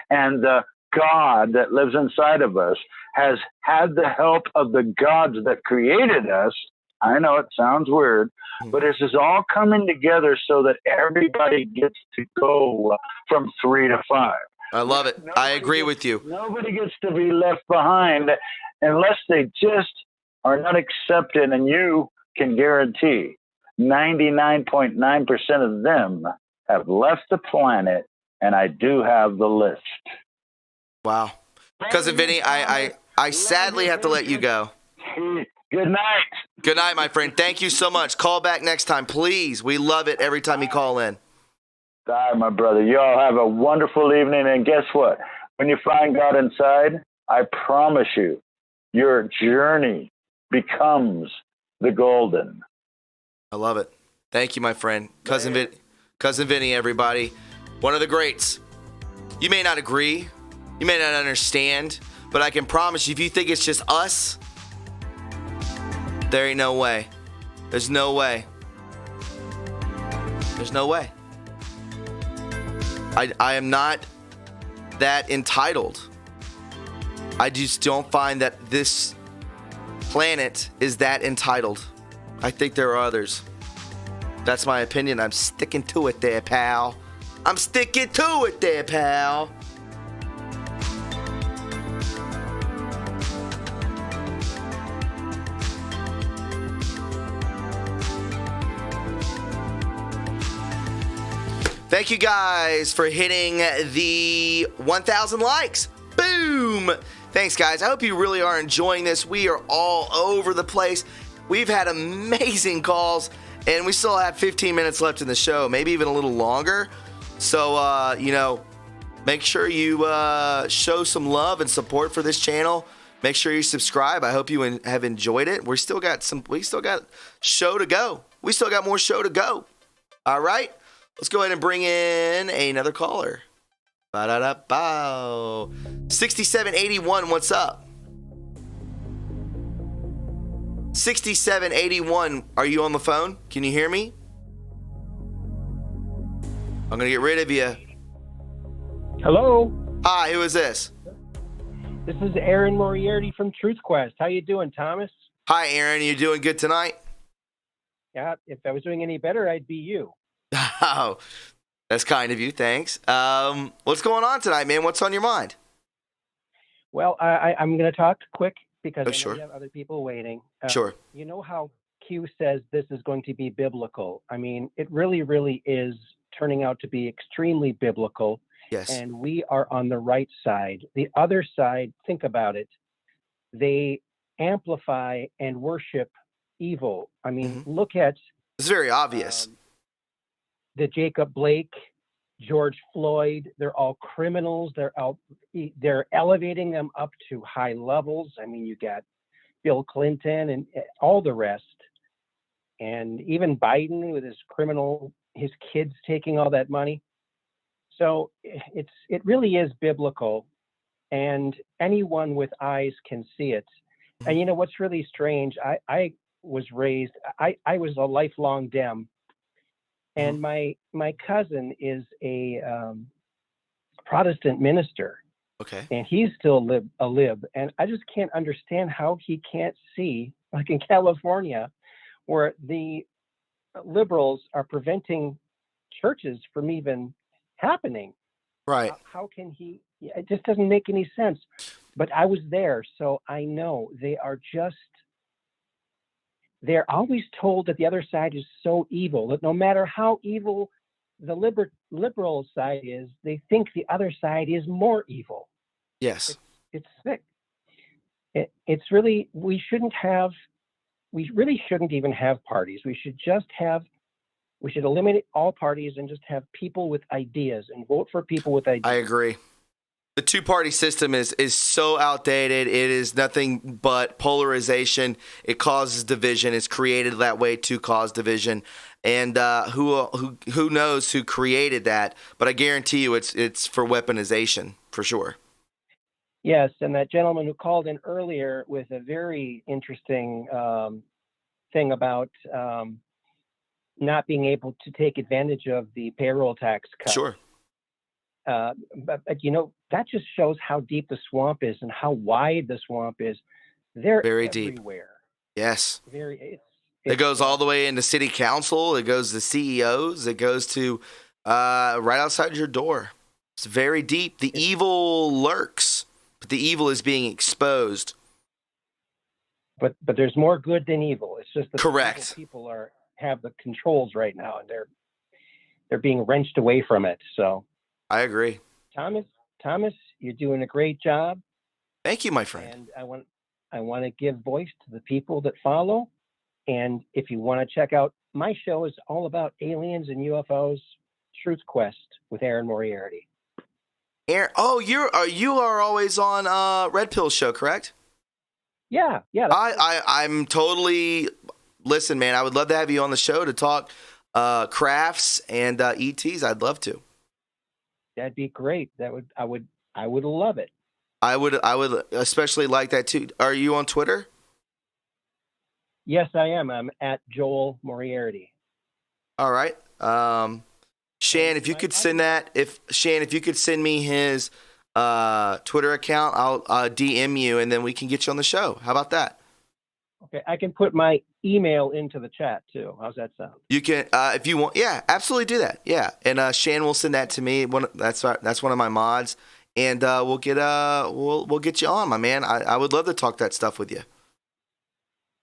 and the God that lives inside of us has had the help of the gods that created us. I know it sounds weird, but this is all coming together so that everybody gets to go from 3 to 5. I love it. I agree with you. Nobody gets to be left behind unless they just are not accepted, and you can guarantee 99.9% of them have left the planet, and I do have the list. Wow. Cousin Vinny, I sadly have to let you go. Good night. Good night, my friend. Thank you so much. Call back next time, please. We love it every time you call in. All right, my brother. You all have a wonderful evening, and guess what? When you find God inside, I promise you, your journey becomes the golden. I love it. Thank you, my friend. Cousin Vinny, everybody. One of the greats. You may not agree. You may not understand. But I can promise you, if you think it's just us, there ain't no way. There's no way. There's no way. I am not that entitled. I just don't find that this planet is that entitled. I think there are others. That's my opinion. I'm sticking to it there, pal. I'm sticking to it there, pal. Thank you guys for hitting the 1,000 likes. Boom! Thanks, guys. I hope you really are enjoying this. We are all over the place. We've had amazing calls, and we still have 15 minutes left in the show, maybe even a little longer. So, make sure you show some love and support for this channel. Make sure you subscribe. I hope you have enjoyed it. We still got show to go. We still got more show to go. All right. Let's go ahead and bring in another caller. 6781, what's up? 6781, are you on the phone? Can you hear me? I'm going to get rid of you. Hello. Hi, who is this? This is Aaron Moriarty from Truth Quest. How you doing, Thomas? Hi, Aaron. You doing good tonight? Yeah, if I was doing any better, I'd be you. Oh, that's kind of you. Thanks. What's going on tonight, man? What's on your mind? Well, I'm going to talk quick because I know sure. you have other people waiting. Sure. You know how Q says this is going to be biblical. I mean, it really, really is turning out to be extremely biblical. Yes. And we are on the right side. The other side, think about it. They amplify and worship evil. I mean, look at it's very obvious. The Jacob Blake, George Floyd, they're all criminals. They're elevating them up to high levels. I mean, you got Bill Clinton and all the rest. And even Biden with his kids taking all that money. So it really is biblical, and anyone with eyes can see it. And you know what's really strange? I was raised. I was a lifelong Dem, and my cousin is a Protestant minister. Okay. And he's still a lib, and I just can't understand how he can't see, like in California, where the liberals are preventing churches from even happening. Right. How can he? It just doesn't make any sense. But I was there, so I know they're always told that the other side is so evil, that no matter how evil the liberal side is, they think the other side is more evil. Yes. It's sick. It's really, we really shouldn't even have parties. We should eliminate all parties and just have people with ideas and vote for people with ideas. I agree. The two-party system is so outdated. It is nothing but polarization. It causes division. It's created that way to cause division. And who knows who created that? But I guarantee you, it's for weaponization for sure. Yes, and that gentleman who called in earlier with a very interesting thing about not being able to take advantage of the payroll tax cut. Sure. But you know, that just shows how deep the swamp is and how wide the swamp is. They're very everywhere. Deep. Yes. It goes all the way into city council. It goes to CEOs. It goes to right outside your door. It's very deep. The evil lurks, but the evil is being exposed. But there's more good than evil. It's just that correct. People have the controls right now, and they're being wrenched away from it. So I agree. Thomas, you're doing a great job. Thank you, my friend. And I want to give voice to the people that follow. And if you want to check out my show, is all about aliens and UFOs. Truth Quest with Aaron Moriarty. Aaron, you are always on Red Pill's show, correct? Yeah. I'm totally. Listen, man, I would love to have you on the show to talk crafts and ETs. I'd love to. That'd be great. I would love it. I would especially like that too. Are you on Twitter? Yes, I am. I'm at Joel Moriarty. All right. Shan, if you could send me his Twitter account, I'll DM you and then we can get you on the show. How about that? Okay, I can put my email into the chat too. How's that sound? You can, if you want. Yeah, absolutely do that. Yeah, and Shan will send that to me. That's one of my mods, and we'll get you on, my man. I would love to talk that stuff with you.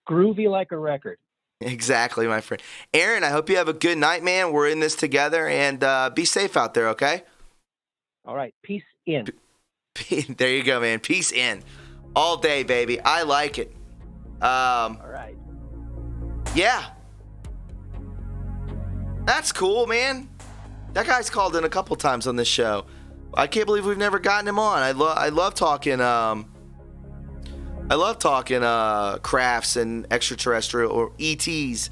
Groovy like a record. Exactly, my friend. Aaron, I hope you have a good night, man. We're in this together, and be safe out there, okay? All right, peace in. There you go, man. Peace in. All day, baby. I like it. All right. Yeah. That's cool, man. That guy's called in a couple times on this show. I can't believe we've never gotten him on. I love talking crafts and extraterrestrial or ETs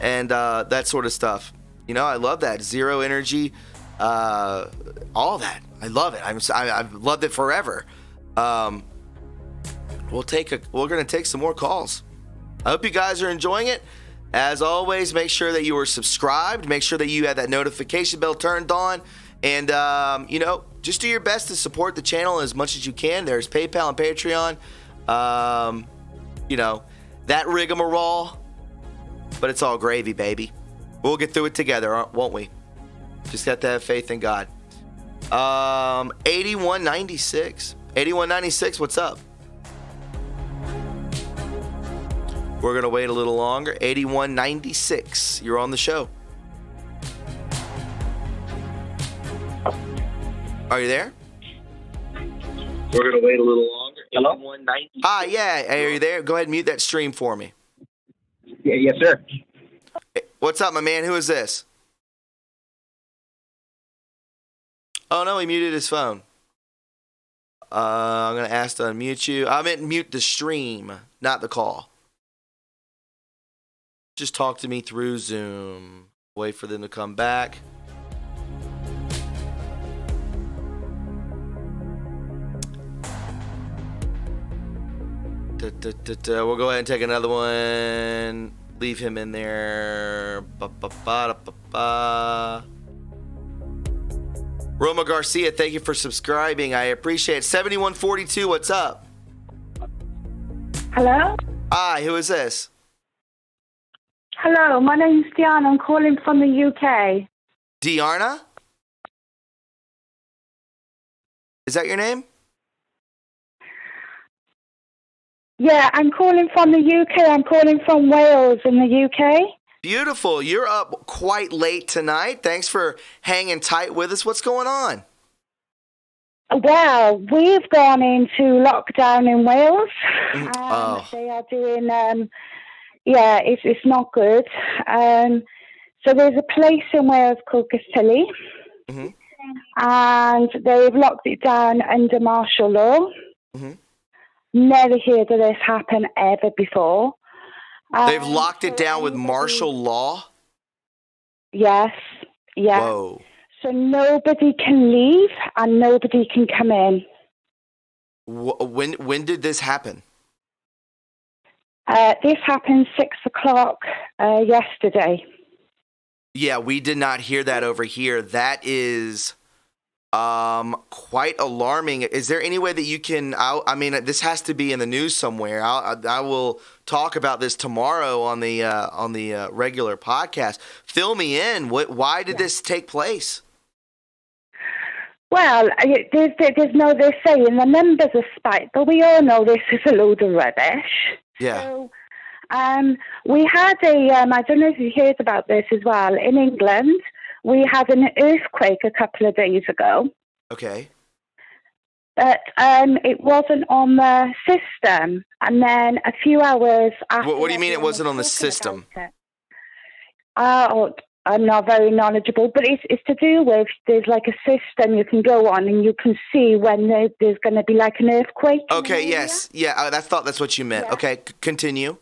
and that sort of stuff. You know, I love that. Zero energy, all that. I love it. I've loved it forever. We're going to take some more calls. I hope you guys are enjoying it. As always, make sure that you are subscribed. Make sure that you have that notification bell turned on. And, just do your best to support the channel as much as you can. There's PayPal and Patreon. That rigmarole. But it's all gravy, baby. We'll get through it together, won't we? Just got to have faith in God. 8196. 8196, what's up? We're going to wait a little longer. 8196. You're on the show. Are you there? We're going to wait a little longer. Hello? Hi, yeah. Hey, are you there? Go ahead and mute that stream for me. Yeah, yes, sir. What's up, my man? Who is this? Oh, no, he muted his phone. I'm going to ask to unmute you. I meant mute the stream, not the call. Just talk to me through Zoom. Wait for them to come back. We'll go ahead and take another one. Leave him in there. Roma Garcia, thank you for subscribing. I appreciate it. 7142, what's up? Hello? Hi, who is this? Hello, my name's Diana. I'm calling from the UK. Diana? Is that your name? Yeah, I'm calling from the UK. I'm calling from Wales in the UK. Beautiful. You're up quite late tonight. Thanks for hanging tight with us. What's going on? Well, we've gone into lockdown in Wales. They are doing, it's not good. So there's a place in Wales called Castelli, and they've locked it down under martial law. Never heard of this happen ever before. They've locked it down with martial law? Yes. Yeah. Whoa. So nobody can leave and nobody can come in. When did this happen? This happened 6:00 yesterday. Yeah, we did not hear that over here. That is quite alarming. Is there any way that you can? I mean, this has to be in the news somewhere. I will talk about this tomorrow on the regular podcast. Fill me in. Why did this take place? Well, there's no, they're saying the numbers are spiked, but we all know this is a load of rubbish. Yeah. So, we had I don't know if you heard about this as well, in England. We had an earthquake a couple of days ago. Okay. But it wasn't on the system. And then a few hours after... What do you mean it wasn't on the system? I'm not very knowledgeable, but it's to do with, there's like a system you can go on and you can see when there's going to be like an earthquake. Okay, yes. Yeah, I thought that's what you meant. Yeah. Okay, continue.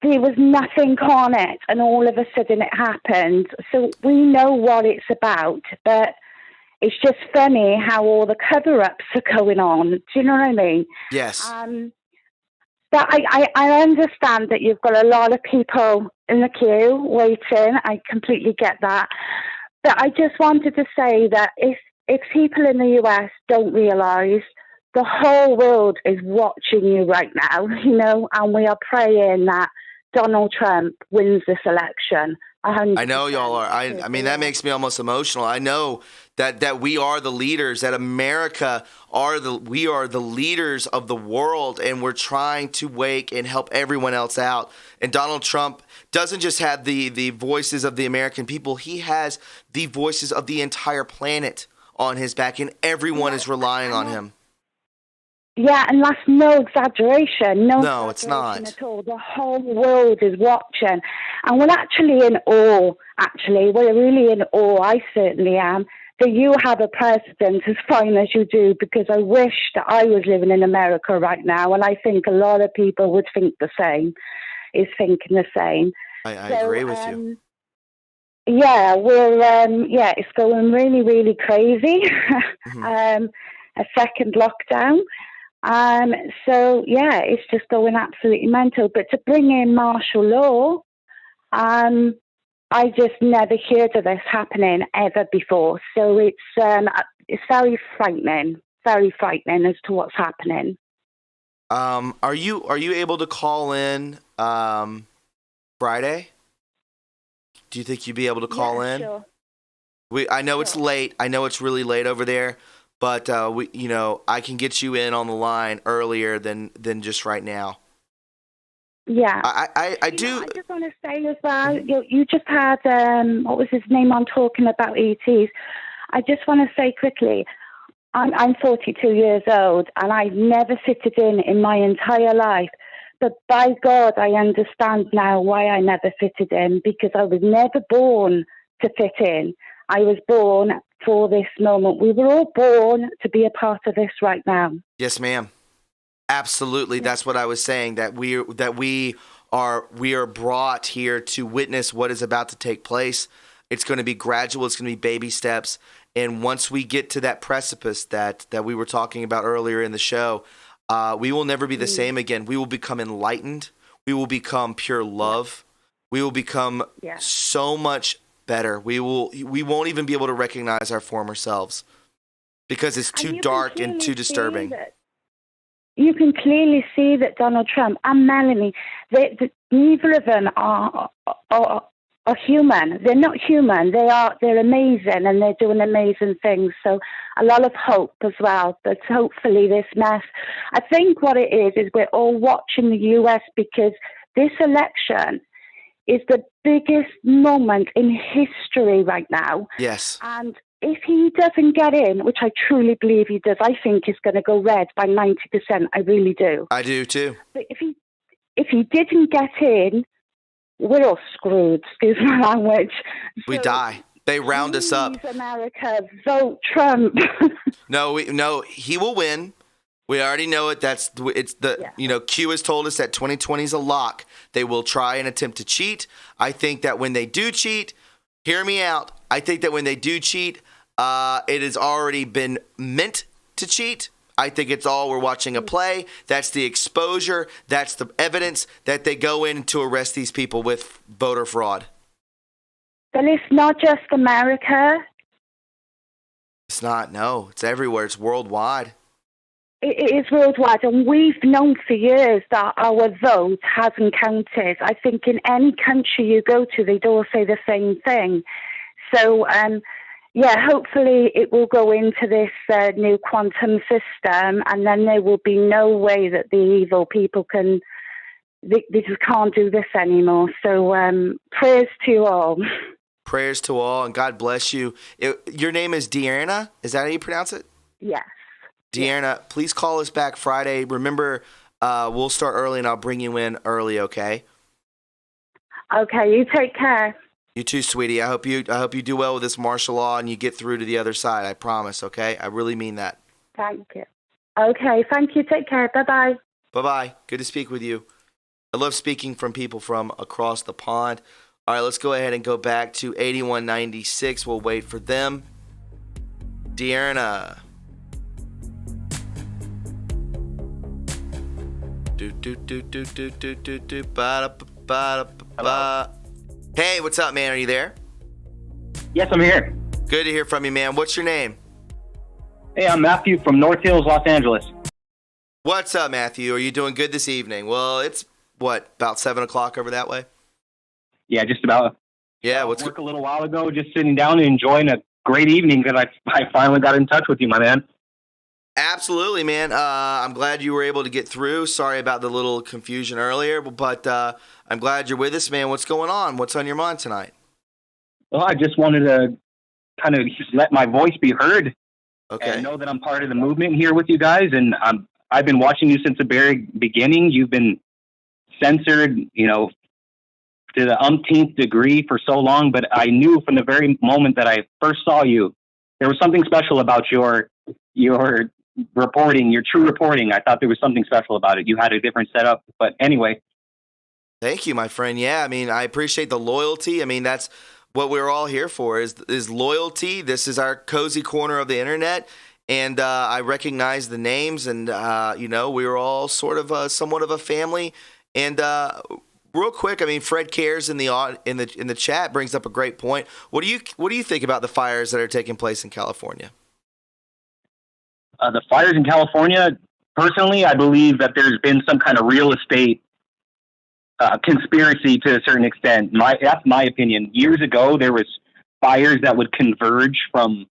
There was nothing on it, and all of a sudden it happened. So we know what it's about, but it's just funny how all the cover-ups are going on. Do you know what I mean? Yes. But I understand that you've got a lot of people in the queue waiting. I completely get that. But I just wanted to say that if people in the US don't realise, the whole world is watching you right now, and we are praying that Donald Trump wins this election. 100%. I know y'all are. I mean, that makes me almost emotional. I know that we are the leaders, that America we are the leaders of the world, and we're trying to wake and help everyone else out. And Donald Trump doesn't just have the voices of the American people, he has the voices of the entire planet on his back, and everyone is relying on him. Yeah, and that's no exaggeration. No, it's not at all. The whole world is watching, and we're actually in awe. Actually, we're really in awe. I certainly am. That you have a president as fine as you do, because I wish that I was living in America right now, and I think a lot of people would think the same. Is thinking the same. I agree with you. Yeah, it's going really, really crazy. A second lockdown. It's just going absolutely mental. But to bring in martial law, I just never heard of this happening ever before. So it's very frightening as to what's happening. Are you able to call in Friday? Do you think you'd be able to call in? Sure. I know it's late. I know it's really late over there. But I can get you in on the line earlier than just right now. Yeah. I do. I just want to say as well, you just had, what was his name on talking about ETs. I just want to say quickly, I'm 42 years old and I've never fitted in my entire life. But by God, I understand now why I never fitted in, because I was never born to fit in. I was born for this moment. We were all born to be a part of this right now. Yes, ma'am. Absolutely. That's what I was saying, that we are brought here to witness what is about to take place. It's going to be gradual. It's going to be baby steps. And once we get to that precipice that we were talking about earlier in the show, we will never be the same again. We will become enlightened. We will become pure love. We will become so much better. We won't even be able to recognize our former selves because it's too dark and too disturbing. You can clearly see that Donald Trump and Melanie, neither of them are human. They're not human. They're amazing and they're doing amazing things. So a lot of hope as well. But hopefully this mess, I think what it is we're all watching the US because this election is the biggest moment in history right now. Yes. And if he doesn't get in, which I truly believe he does, I think he's going to go red by 90%. I really do. I do too. But if he didn't get in, we're all screwed. Excuse my language. We die. They round us up. America, vote Trump. No, he will win. We already know it. Q has told us that 2020 is a lock. They will try and attempt to cheat. I think that when they do cheat, hear me out. I think that when they do cheat, it has already been meant to cheat. I think it's all we're watching a play. That's the exposure. That's the evidence that they go in to arrest these people with voter fraud. But it's not just America. It's not. No, it's everywhere. It's worldwide. It is worldwide, and we've known for years that our vote hasn't counted. I think in any country you go to, they'd all say the same thing. So, hopefully it will go into this new quantum system, and then there will be no way that the evil people they just can't do this anymore. So, prayers to you all. Prayers to all, and God bless you. Your name is Deanna? Is that how you pronounce it? Yes. Deanna, please call us back Friday. Remember, we'll start early, and I'll bring you in early, okay? Okay, you take care. You too, sweetie. I hope you do well with this martial law and you get through to the other side. I promise, okay? I really mean that. Thank you. Okay, thank you. Take care. Bye-bye. Bye-bye. Good to speak with you. I love speaking from people from across the pond. All right, let's go ahead and go back to 8196. We'll wait for them. Deanna. Hey, what's up, man? Are you there? Yes, I'm here. Good to hear from you, man. What's your name? Hey, I'm Matthew from North Hills, Los Angeles. What's up, Matthew? Are you doing good this evening? Well, it's about 7 o'clock over that way? Yeah, just about. Yeah, work a little while ago, just sitting down and enjoying a great evening because I finally got in touch with you, my man. Absolutely, man. I'm glad you were able to get through. Sorry about the little confusion earlier, but I'm glad you're with us, man. What's going on? What's on your mind tonight? Well, I just wanted to kind of let my voice be heard. Okay. And know that I'm part of the movement here with you guys, and I've been watching you since the very beginning. You've been censored, to the umpteenth degree for so long, but I knew from the very moment that I first saw you, there was something special about your reporting, your true reporting. I thought there was something special about it. You had a different setup, but anyway. Thank you, my friend. Yeah, I mean, I appreciate the loyalty. I mean, that's what we're all here for is loyalty. This is our cozy corner of the internet, and I recognize the names, and we were all sort of somewhat of a family. And real quick, I mean, Fred Cares in the chat brings up a great point. What do you think about the fires that are taking place in California? The fires in California, personally, I believe that there's been some kind of real estate conspiracy to a certain extent. That's my opinion. Years ago, there was fires that would converge from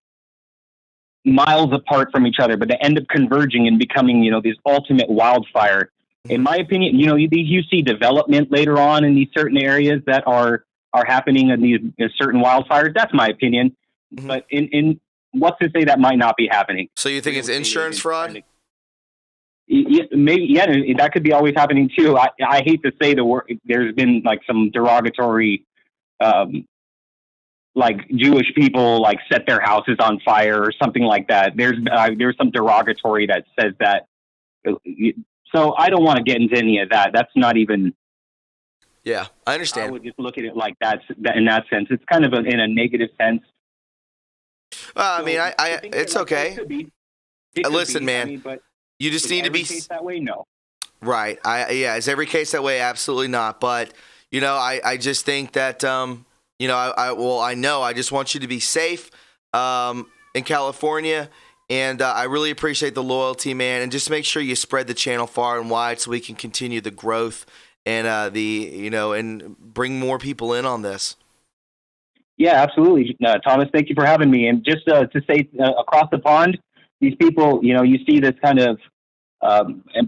miles apart from each other, but they end up converging and becoming, this ultimate wildfire. In my opinion, you see development later on in these certain areas that are happening in these certain wildfires. That's my opinion. But in what's to say that might not be happening? So you think it's insurance fraud? Maybe, yeah, that could be always happening too. I hate to say the word. There's been like some derogatory, like Jewish people like set their houses on fire or something like that. There's some derogatory that says that. So I don't want to get into any of that. That's not even. Yeah, I understand. I would just look at it like that in that sense. It's kind of in a negative sense. I mean, it's okay. Listen, man, but you just need to be that way. No, right? Is every case that way? Absolutely not. But I just think that I just want you to be safe in California, and I really appreciate the loyalty, man. And just make sure you spread the channel far and wide so we can continue the growth and and bring more people in on this. Yeah, absolutely, Thomas. Thank you for having me. And just to say, across the pond, these people, you see this kind of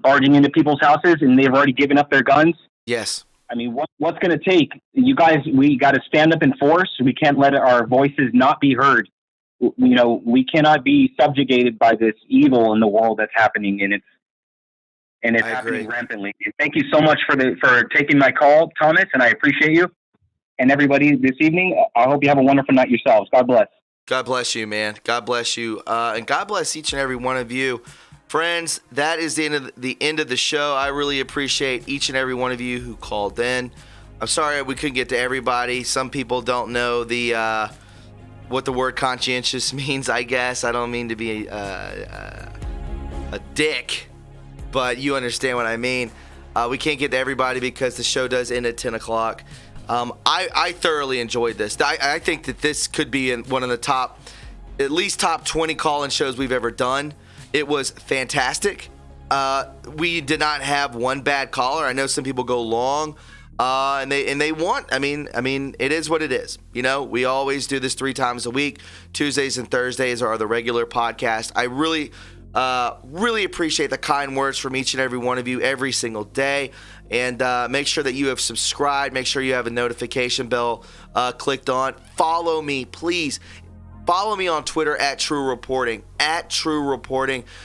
barging into people's houses, and they've already given up their guns. Yes. I mean, what's going to take? You guys, we got to stand up in force. We can't let our voices not be heard. We cannot be subjugated by this evil in the world that's happening, and it's happening rampantly. Thank you so much for taking my call, Thomas, and I appreciate you. And everybody this evening, I hope you have a wonderful night yourselves. God bless. God bless you, man. God bless you. And God bless each and every one of you. Friends, that is the end of the show. I really appreciate each and every one of you who called in. I'm sorry we couldn't get to everybody. Some people don't know what the word conscientious means, I guess. I don't mean to be a dick, but you understand what I mean. We can't get to everybody because the show does end at 10 o'clock. I thoroughly enjoyed this. I think that this could be in one of the at least top 20 call-in shows we've ever done. It was fantastic. We did not have one bad caller. I know some people go long, and they want. I mean, it is what it is. We always do this 3 times a week. Tuesdays and Thursdays are the regular podcast. I really appreciate the kind words from each and every one of you every single day. And make sure that you have subscribed. Make sure you have a notification bell clicked on. Follow me, please. Follow me on Twitter at TRUreporting,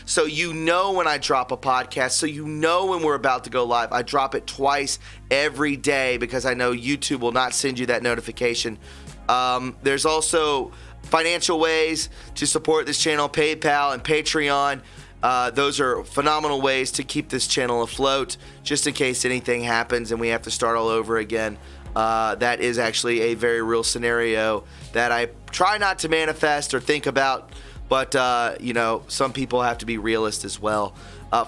so you know when I drop a podcast, so you know when we're about to go live. I drop it twice every day because I know YouTube will not send you that notification. There's also financial ways to support this channel, PayPal and Patreon. Those are phenomenal ways to keep this channel afloat, just in case anything happens and we have to start all over again. That is actually a very real scenario that I try not to manifest or think about, but some people have to be realist as well.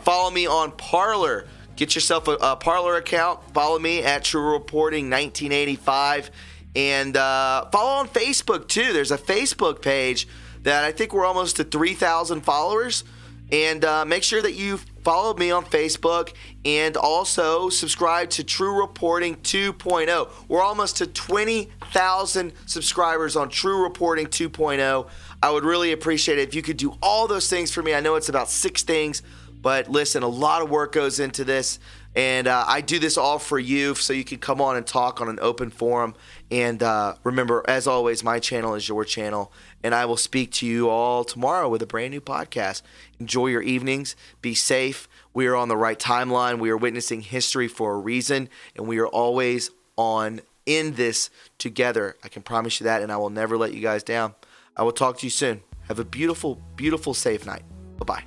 Follow me on Parler. Get yourself a Parler account. Follow me at TRUreporting 1985, and follow on Facebook too. There's a Facebook page that I think we're almost to 3,000 followers. And make sure that you follow me on Facebook and also subscribe to TRUreporting 2.0. We're almost to 20,000 subscribers on TRUreporting 2.0. I would really appreciate it if you could do all those things for me. I know it's about 6 things, but listen, a lot of work goes into this. And I do this all for you so you can come on and talk on an open forum. And remember, as always, my channel is your channel. And I will speak to you all tomorrow with a brand new podcast. Enjoy your evenings. Be safe. We are on the right timeline. We are witnessing history for a reason. And we are always in this together. I can promise you that. And I will never let you guys down. I will talk to you soon. Have a beautiful, beautiful, safe night. Bye-bye.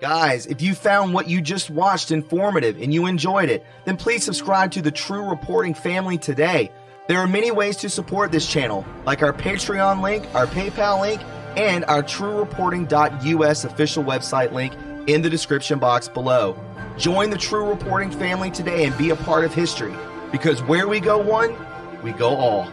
Guys, if you found what you just watched informative and you enjoyed it, then please subscribe to the TRUreporting family today. There are many ways to support this channel, like our Patreon link, our PayPal link, and our TRUreporting.us official website link in the description box below. Join the TRUreporting family today and be a part of history, because where we go one, we go all.